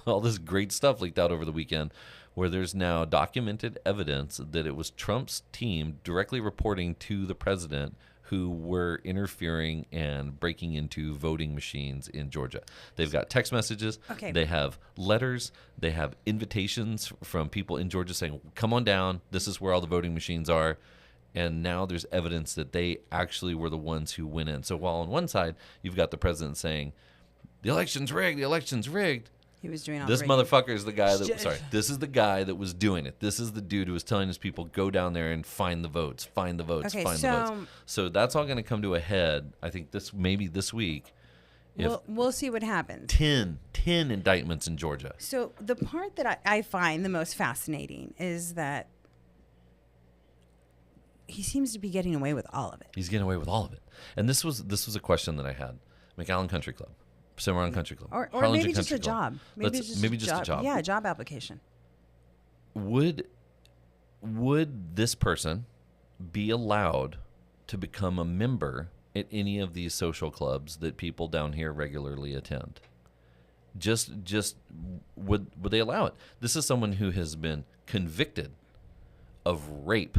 all this great stuff leaked out over the weekend, where there's now documented evidence that it was Trump's team directly reporting to the president who were interfering and breaking into voting machines in Georgia. They've got text messages. Okay. They have letters. They have invitations from people in Georgia saying, come on down. This is where all the voting machines are. And now there's evidence that they actually were the ones who went in. So while on one side, you've got the president saying, the election's rigged. He was doing all this rigging. motherfucker is the guy this is the guy that was doing it. This is the dude who was telling his people, go down there and find the votes. The votes. So that's all going to come to a head, I think maybe this week. We'll see what happens. 10 indictments in Georgia. So the part that I find the most fascinating is that he seems to be getting away with all of it. He's getting away with all of it. And this was a question that I had. McAllen Country Club. Cimarron Country Club. Or Harlingen maybe just Country a Club. job. Maybe just a job. Yeah, a job application. Would this person be allowed to become a member at any of these social clubs that people down here regularly attend? Just would they allow it? This is someone who has been convicted of rape.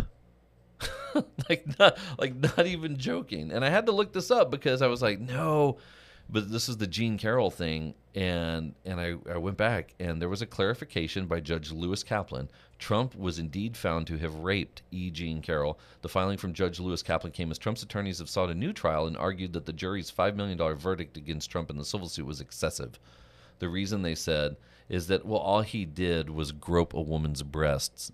not even joking. And I had to look this up because I was like, no, but this is the Jean Carroll thing. And I went back, and there was a clarification by Judge Lewis Kaplan. Trump was indeed found to have raped E. Jean Carroll. The filing from Judge Lewis Kaplan came as Trump's attorneys have sought a new trial and argued that the jury's $5 million verdict against Trump in the civil suit was excessive. The reason, they said, is that, well, all he did was grope a woman's breasts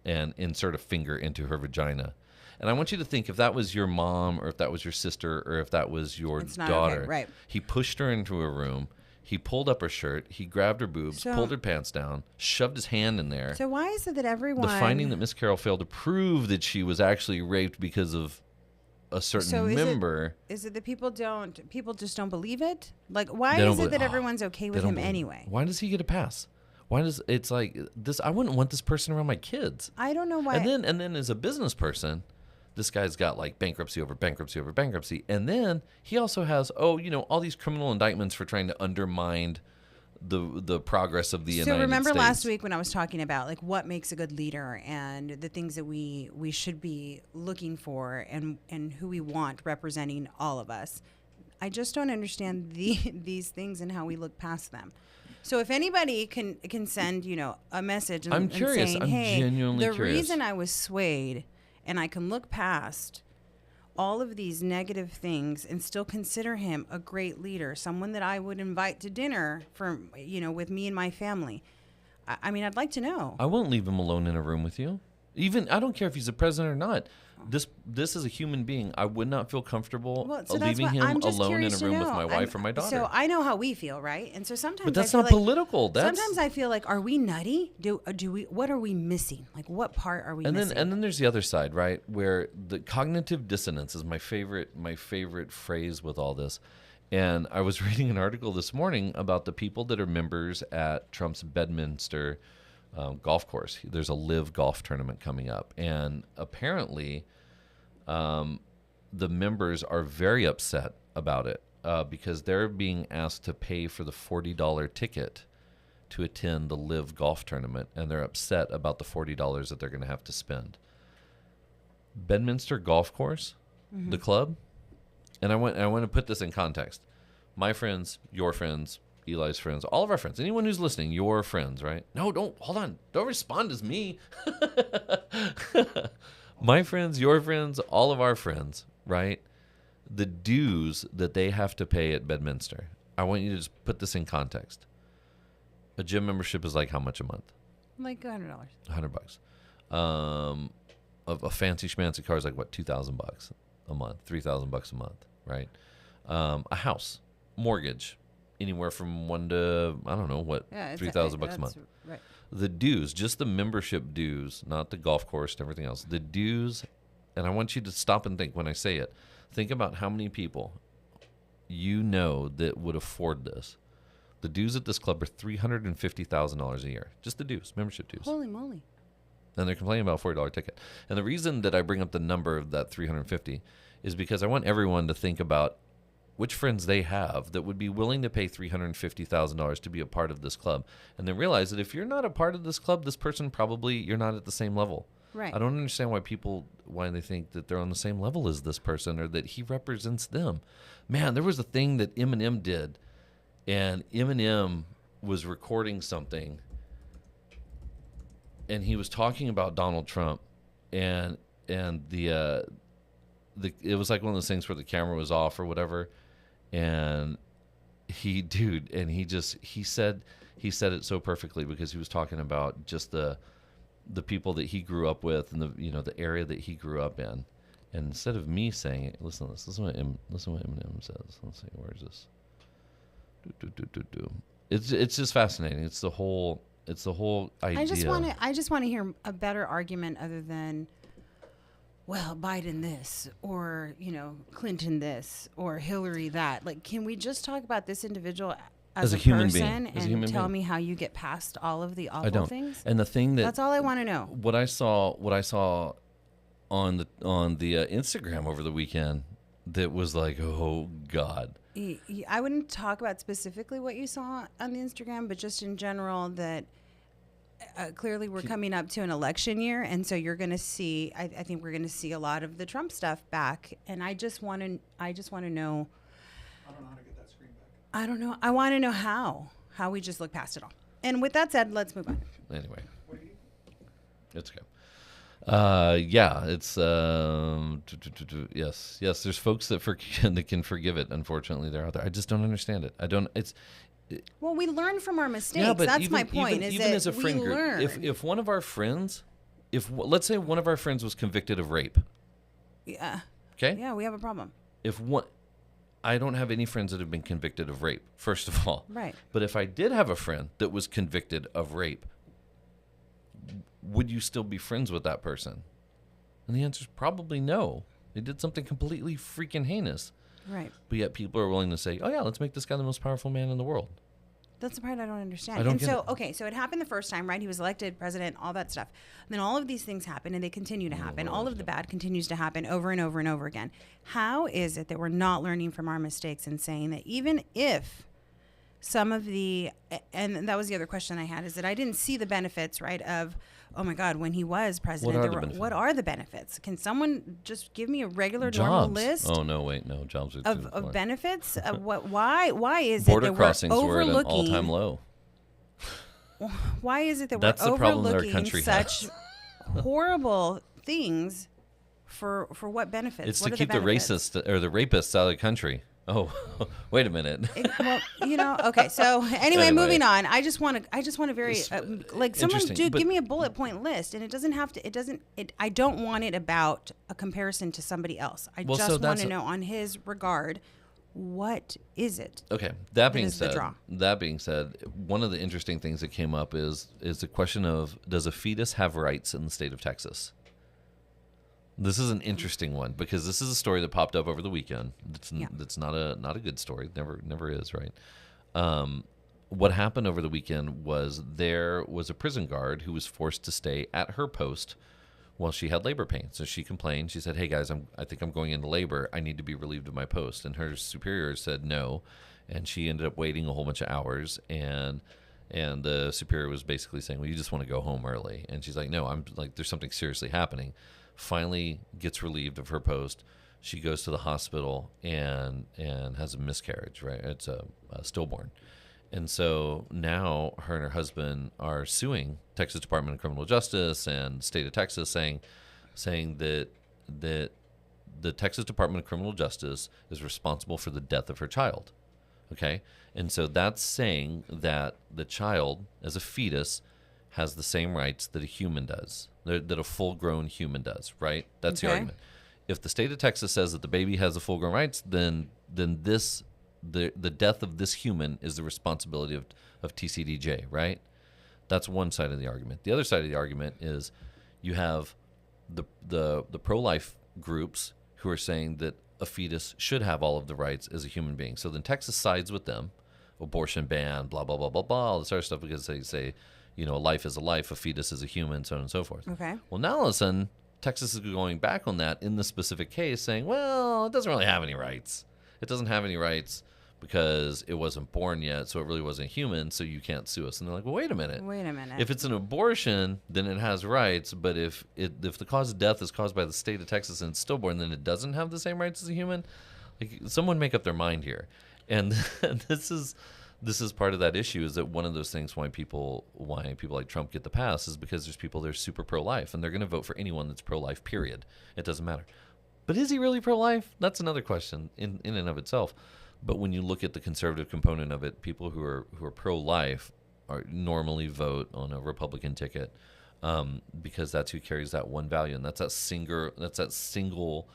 and insert a finger into her vagina. And I want you to think, if that was your mom, or if that was your sister, or if that was your daughter. Okay, right. He pushed her into a room. He pulled up her shirt. He grabbed her boobs, pulled her pants down, shoved his hand in there. So why is it that everyone... The finding that Miss Carroll failed to prove that she was actually raped because of a certain member... Is it that people just don't believe it? Like, why is it that everyone's okay with him anyway? Why does he get a pass? Why does... It's like, this. I wouldn't want this person around my kids. I don't know why... And then as a business person... This guy's got like bankruptcy over bankruptcy over bankruptcy. And then he also has, all these criminal indictments for trying to undermine the progress of the United States. So remember last week when I was talking about like what makes a good leader and the things that we should be looking for and who we want representing all of us. I just don't understand these things and how we look past them. So if anybody can send, a message and curious. saying, I'm hey, genuinely curious. The reason I was swayed and I can look past all of these negative things and still consider him a great leader, someone that I would invite to dinner for, with me and my family. I mean, I'd like to know. I won't leave him alone in a room with you. Even, I don't care if he's the president or not. This is a human being. I would not feel comfortable leaving him alone in a room with my wife or my daughter. So I know how we feel, right? And so sometimes, but that's not political. Sometimes I feel like, are we nutty? Do we? What are we missing? Like, what part are we missing? And then there's the other side, right? Where the cognitive dissonance is my favorite phrase with all this. And I was reading an article this morning about the people that are members at Trump's Bedminster golf course. There's a live golf tournament coming up, and apparently the members are very upset about it because they're being asked to pay for the $40 ticket to attend the live golf tournament, and they're upset about the $40 that they're going to have to spend. Bedminster Golf Course, the club, and I want to put this in context. My friends, your friends, Eli's friends, all of our friends, anyone who's listening, your friends, right? No, hold on. Don't respond as me. My friends, your friends, all of our friends, right? The dues that they have to pay at Bedminster. I want you to just put this in context. A gym membership is like how much a month? Like $100. $100. A fancy schmancy car is like what, $2,000 a month, $3,000 a month, right? A house, mortgage, anywhere from $1 to, I don't know what, $3,000 a month. Right. The dues, just the membership dues, not the golf course and everything else. The dues, and I want you to stop and think when I say it. Think about how many people that would afford this. The dues at this club are $350,000 a year. Just the dues, membership dues. Holy moly. And they're complaining about a $40 ticket. And the reason that I bring up the number of that 350 is because I want everyone to think about which friends they have that would be willing to pay $350,000 to be a part of this club. And then realize that if you're not a part of this club, this person probably, you're not at the same level. Right. I don't understand why they think that they're on the same level as this person or that he represents them. Man, there was a thing that Eminem did, and Eminem was recording something, and he was talking about Donald Trump, and it was like one of those things where the camera was off or whatever, and he said it so perfectly because he was talking about just the people that he grew up with and the area that he grew up in. And instead of me saying it, listen to what Eminem says. Let's see, where is this? It's just fascinating. It's the whole idea. I just want to hear a better argument other than well, Biden this, or, Clinton this, or Hillary that. Like, can we just talk about this individual as a human person being. As a human and tell being. me how you get past all of the I awful don't. things? And the thing That's all I want to know. what I saw on the Instagram over the weekend that was like, oh God. I wouldn't talk about specifically what you saw on the Instagram, but just in general that clearly we're coming up to an election year, and so you're going to see. I think we're going to see a lot of the Trump stuff back, and I just want to know. I don't know how to get that screen back. I don't know. I want to know how we just look past it all. And with that said, let's move on. Anyway, What do you? it's okay. Yeah, it's yes. There's folks that that can forgive it. Unfortunately, they're out there. I just don't understand it. I don't. Well, we learn from our mistakes. Yeah, but That's my point. Even, is even that as a friend we group, learn. if one of our friends, let's say one of our friends was convicted of rape, Yeah. okay? Yeah, we have a problem. I don't have any friends that have been convicted of rape. First of all, Right. But if I did have a friend that was convicted of rape, would you still be friends with that person? And the answer is probably no. They did something completely freaking heinous. Right. But yet people are willing to say, oh yeah, let's make this guy the most powerful man in the world. That's the part I don't understand. I don't and get so, it. okay, so it happened the first time, right? He was elected president, all that stuff. And then all of these things happen, and they continue to happen. All of the bad continues to happen over and over and over again. How is it that we're not learning from our mistakes and saying that even if some of the, and that was the other question I had, is that I didn't see the benefits, right, of, oh my God, when he was president, what are the benefits? Can someone just give me a regular normal list? Oh no, wait, no, jobs are of benefits? Why is border it that crossings we're were at an overlooking all-time low. Why is it that That's we're the problem that our overlooking country such has. horrible things for what benefits? It's what to are keep the benefits? racists or the rapists out of the country. Oh, wait a minute. Okay. So anyway, Anyway. moving on. I just want to very like someone Interesting, but- give me a bullet point list, and it doesn't have to. I don't want it about a comparison to somebody else. I Well, so just want that's to know on his regard, what is it? Okay. That being is the said, draw. one of the interesting things that came up is the question of, does a fetus have rights in the state of Texas? This is an interesting one because this is a story that popped up over the weekend. That's not a good story. Never is, right? What happened over the weekend was there was a prison guard who was forced to stay at her post while she had labor pains. So she complained. She said, "Hey guys, I think I'm going into labor. I need to be relieved of my post." And her superior said no, and she ended up waiting a whole bunch of hours. And the superior was basically saying, "Well, you just want to go home early." And she's like, "No, I'm like, there's something seriously happening." Finally gets relieved of her post. She goes to the hospital and has a miscarriage, right? It's a stillborn. And so now her and her husband are suing Texas Department of Criminal Justice and state of Texas saying that the Texas Department of Criminal Justice is responsible for the death of her child. Okay? And so that's saying that the child as a fetus has the same rights that a human does, that a full-grown human does, right? That's the Okay. argument. If the state of Texas says that the baby has the full-grown rights, then the death of this human is the responsibility of TCDJ, right? That's one side of the argument. The other side of the argument is you have the pro-life groups who are saying that a fetus should have all of the rights as a human being. So then Texas sides with them, abortion ban, blah, blah, blah, blah, blah, all this other stuff, because they say, a life is a life, a fetus is a human, so on and so forth. Okay. Well, now all of a sudden, Texas is going back on that in the specific case, saying, well, it doesn't really have any rights. It doesn't have any rights because it wasn't born yet, so it really wasn't human, so you can't sue us. And they're like, well, wait a minute. If it's an abortion, then it has rights, but if the cause of death is caused by the state of Texas and it's stillborn, then it doesn't have the same rights as a human? Like, someone make up their mind here. And this is part of that issue, is that one of those things why people like Trump get the pass is because there's people that are super pro-life, and they're going to vote for anyone that's pro-life, period. It doesn't matter. But is he really pro-life? That's another question in and of itself. But when you look at the conservative component of it, people who are pro-life normally vote on a Republican ticket because that's who carries that one value, and that's that single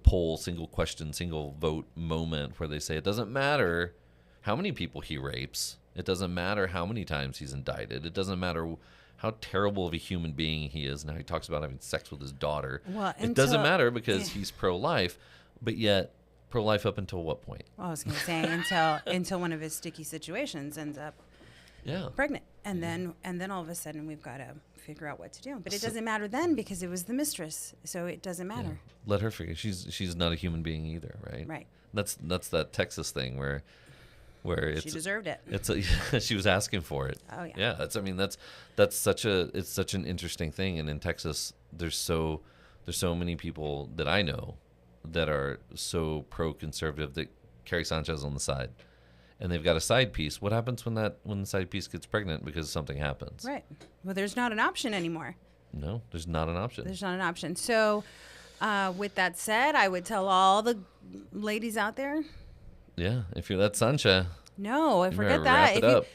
poll, single question, single vote moment where they say it doesn't matter how many people he rapes. It doesn't matter how many times he's indicted. It doesn't matter how terrible of a human being he is. Now he talks about having sex with his daughter. Well, it doesn't matter because he's pro-life, but yet pro-life up until what point? Well, I was going to say until one of his sticky situations ends up pregnant, and then all of a sudden we've got to figure out what to do. But it doesn't matter then because it was the mistress, so it doesn't matter. Yeah. Let her figure. She's not a human being either, right? Right. That's that Texas thing where it's She deserved it. She was asking for it. Oh yeah. Yeah. That's such an interesting thing. And in Texas, there's so many people that I know that are so pro-conservative that carry Sanchez on the side, and they've got a side piece. What happens when the side piece gets pregnant because something happens? Right. Well, there's not an option anymore. No, there's not an option. There's not an option. So, with that said, I would tell all the ladies out there. Yeah, if you're that Sancha. No, I you forget better that. Wrap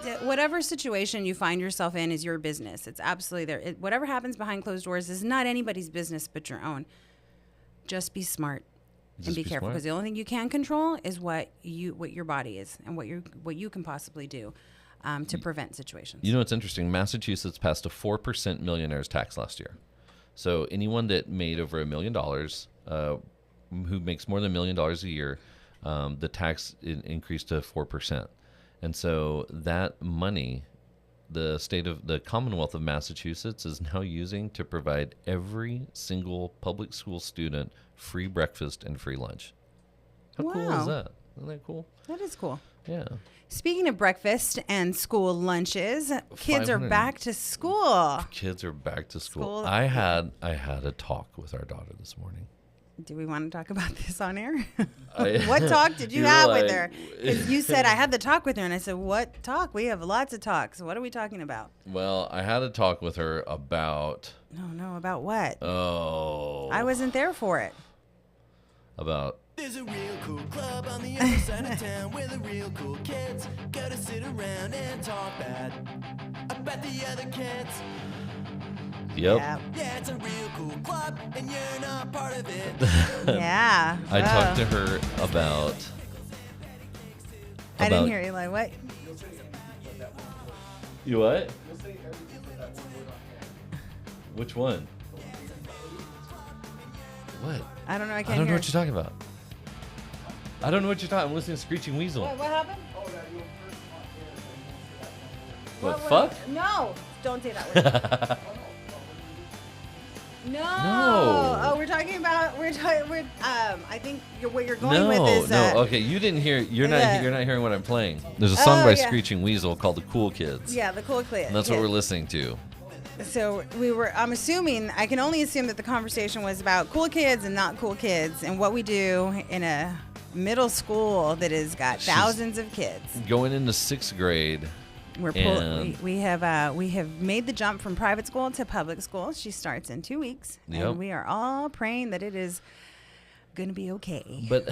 it up. Whatever situation you find yourself in is your business. It's absolutely there. Whatever happens behind closed doors is not anybody's business but your own. Just be smart and be careful, because the only thing you can control is what your body is and what you can possibly do to prevent situations. You know, it's interesting. Massachusetts passed a 4% millionaires tax last year. So anyone that made over $1 million, who makes more than $1 million a year, the tax increased to 4%. And so that money, the Commonwealth of Massachusetts is now using to provide every single public school student free breakfast and free lunch. How cool is that? Isn't that cool? That is cool. Yeah. Speaking of breakfast and school lunches, kids are back to school. Kids are back to school. School. I had a talk with our daughter this morning. Do we want to talk about this on air? I- What talk did you You're have with like- her? 'Cause you said I had the talk with her, and I said, what talk? We have lots of talks. What are we talking about? Well, I had a talk with her about No, about what? I wasn't there for it. about There's a real cool club on the other side of town where the real cool kids go to sit around and talk bad about the other kids. Yep. Yeah, it's a real cool club and you're not part of it. Yeah. I talked to her about I didn't hear you. Like, what? You what? Which one? What? I don't know. I I can't don't know hear. what you're talking about. I don't know what you're talking. I'm listening to Screeching Weasel. What happened? What? Fuck? No. Don't say that word. No. No. Oh, we're talking about. I think what you're going with No, is. no. Okay, you didn't hear. You're yeah. not hearing what I'm playing. There's a song Oh, by yeah. Screeching Weasel called "The Cool Kids." Yeah, the cool kids. And that's what we're listening to. So I'm assuming, I can only assume that the conversation was about cool kids and not cool kids, and what we do in a middle school that has got thousands of kids. Going into 6th grade. We have made the jump from private school to public school. She starts in 2 weeks, Yep. and we are all praying that it is going to be okay. But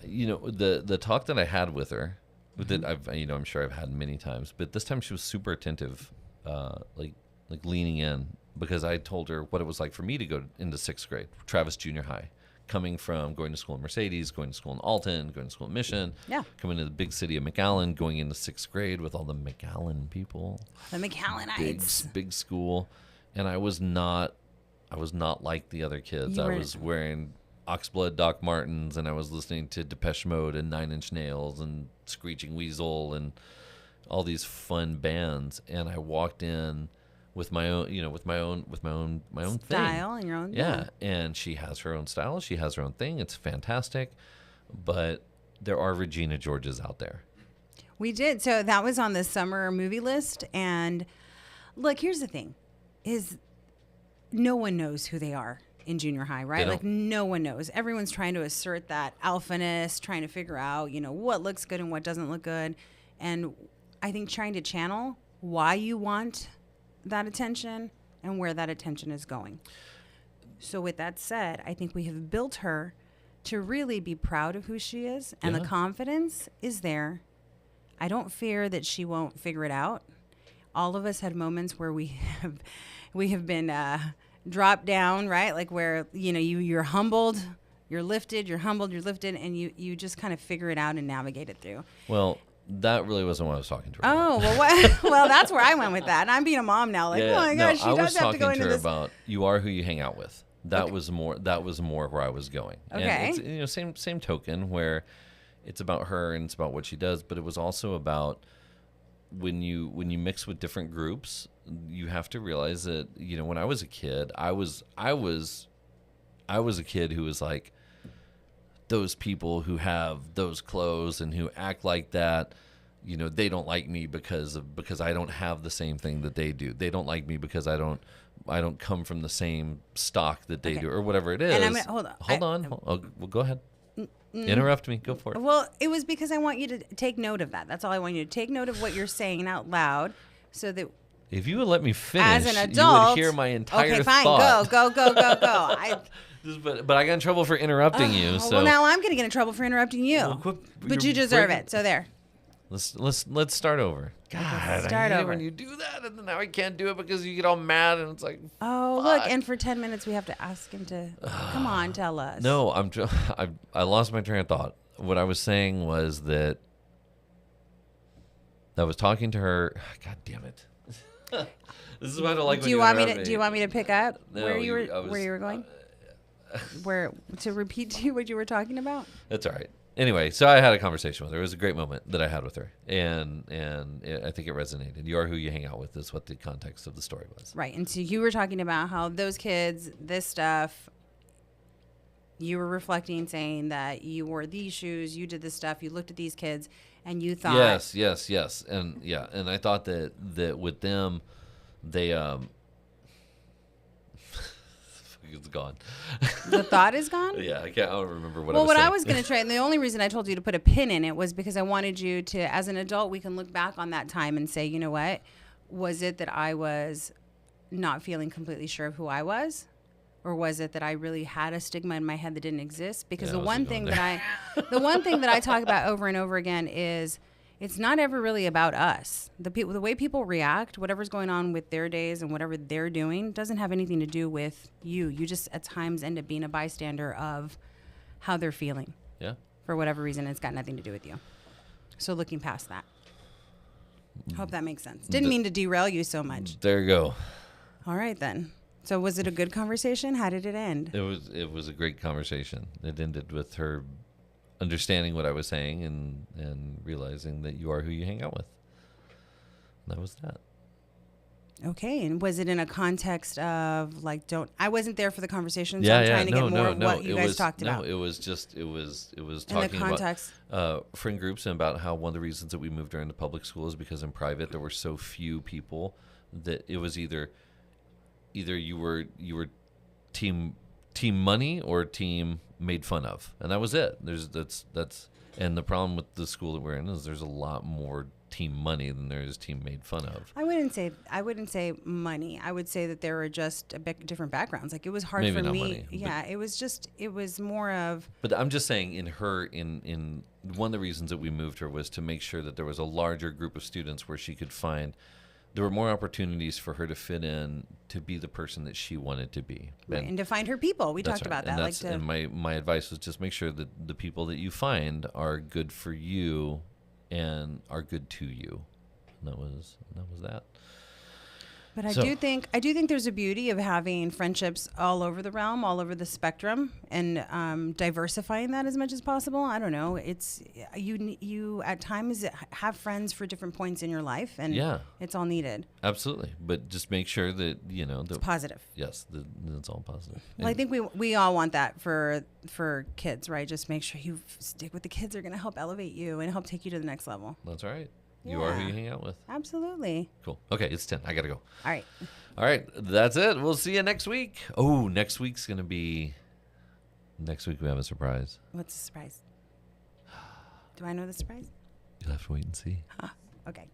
the talk that I had with her, that I'm sure I've had many times, but this time she was super attentive, like leaning in, because I told her what it was like for me to go into 6th grade, Travis Junior High, coming from going to school in Mercedes, going to school in Alton, going to school in Mission, coming to the big city of McAllen, going into 6th grade with all the McAllen people, The McAllenites. big school, and I was not like the other kids. I was wearing Oxblood Doc Martens, and I was listening to Depeche Mode and Nine Inch Nails and Screeching Weasel and all these fun bands, and I walked in with my own, with my own Style thing. and your own. Yeah, and she has her own style. She has her own thing. It's fantastic, but there are Regina Georges out there. We did. So that was on the summer movie list. And look, here's the thing, is no one knows who they are in junior high, right? Like no one knows. Everyone's trying to assert that alphaness, trying to figure out, what looks good and what doesn't look good. And I think trying to channel why you want that attention and where that attention is going. So with that said, I think we have built her to really be proud of who she is, and the confidence is there. I don't fear that she won't figure it out. All of us had moments where we have been dropped down, right? Like where you're humbled, you're lifted, you're humbled, you're lifted, and you just kind of figure it out and navigate it through. Well, That really wasn't what I was talking to her Oh, about. well, what? Well, that's where I went with that. And I'm being a mom now. Like, oh my gosh, she I does was have to talking go to into her this. about you are who you hang out with. That was more where I was going. Okay. And it's, same token where it's about her and it's about what she does, but it was also about when you mix with different groups, you have to realize that, when I was a kid, I was a kid who was like, those people who have those clothes and who act like that, they don't like me because I don't have the same thing that they do. They don't like me because I don't come from the same stock that they do, or whatever it is. And I'm gonna, hold on. Well, go ahead. Interrupt me. Go for it. Well, it was because I want you to take note of that. That's all I want you to take note of what you're saying out loud, so that If you would let me finish, as an adult, you would hear my entire fine, thought. go. But I got in trouble for interrupting you. So Well, now I'm gonna get in trouble for interrupting you. Well, but you're you deserve breaking- it. So there. Let's start over. God, start I hate it over. when you do that, and then now I can't do it because you get all mad, and it's like, Oh, look, fuck. and for 10 minutes we have to ask him to come on, tell us. No, I lost my train of thought. What I was saying was that I was talking to her. God damn it! This is why I don't like. Do when you want me interrupt to? Do you want me to pick up No, where you I was- were going? Where to repeat to you what you were talking about? That's all right. Anyway, so I had a conversation with her. It was a great moment that I had with her, and I think it resonated. You are who you hang out with is what the context of the story was. Right, and so you were talking about how those kids, this stuff. You were reflecting, saying that you wore these shoes, you did this stuff, you looked at these kids, and you thought, yes, and I thought that with them, they it's gone. the thought is gone. Yeah, I don't remember what. Well, I was what saying. I was going to try, and the only reason I told you to put a pin in it was because I wanted you to, as an adult, we can look back on that time and say, you know what, was it that I was not feeling completely sure of who I was? Or was it that I really had a stigma in my head that didn't exist? Because Yeah, the one thing that I talk about over and over again is it's not ever really about us. The way people react, whatever's going on with their days and whatever they're doing, doesn't have anything to do with you. You just at times end up being a bystander of how they're feeling. Yeah. For whatever reason, it's got nothing to do with you. So looking past that. Hope that makes sense. Didn't mean to derail you so much. There you go. All right then. So was it a good conversation? How did it end? It was a great conversation. It ended with her understanding what I was saying and realizing that you are who you hang out with. And that was that. Okay, and was it in a context of like, I wasn't there for the conversation, so Yeah, I'm yeah. trying to No, get more no, of no. what you It guys was, talked no, about. it was In the talking context. about friend groups and about how one of the reasons that we moved her into public school is because in private there were so few people that it was either you were team money or team made fun of, and that was it. That's and the problem with the school that we're in is there's a lot more team money than there is team made fun of. I wouldn't say money. I would say that there were just a bit different backgrounds. Like it was hard Maybe for not me. money, Yeah, it was more of. But I'm just saying, in one of the reasons that we moved her was to make sure that there was a larger group of students where she could find. There were more opportunities for her to fit in, to be the person that she wanted to be. Right, and to find her people. We That's talked right. about that. And, and my advice was just make sure that the people that you find are good for you and are good to you. And that was that. But I So- do think there's a beauty of having friendships all over the realm, all over the spectrum, and diversifying that as much as possible. I don't know. It's you at times have friends for different points in your life, and Yeah. it's all needed. Absolutely. But just make sure that, It's positive. yes, it's all positive. Well, I And- think we all want that for kids, right? Just make sure you stick with the kids. They're going to help elevate you and help take you to the next level. That's all right. You are who Yeah. you hang out with. Absolutely. Cool. Okay, it's 10. I got to go. All right. All right, that's it. We'll see you next week. Oh, next week we have a surprise. What's the surprise? Do I know the surprise? You'll have to wait and see. Okay.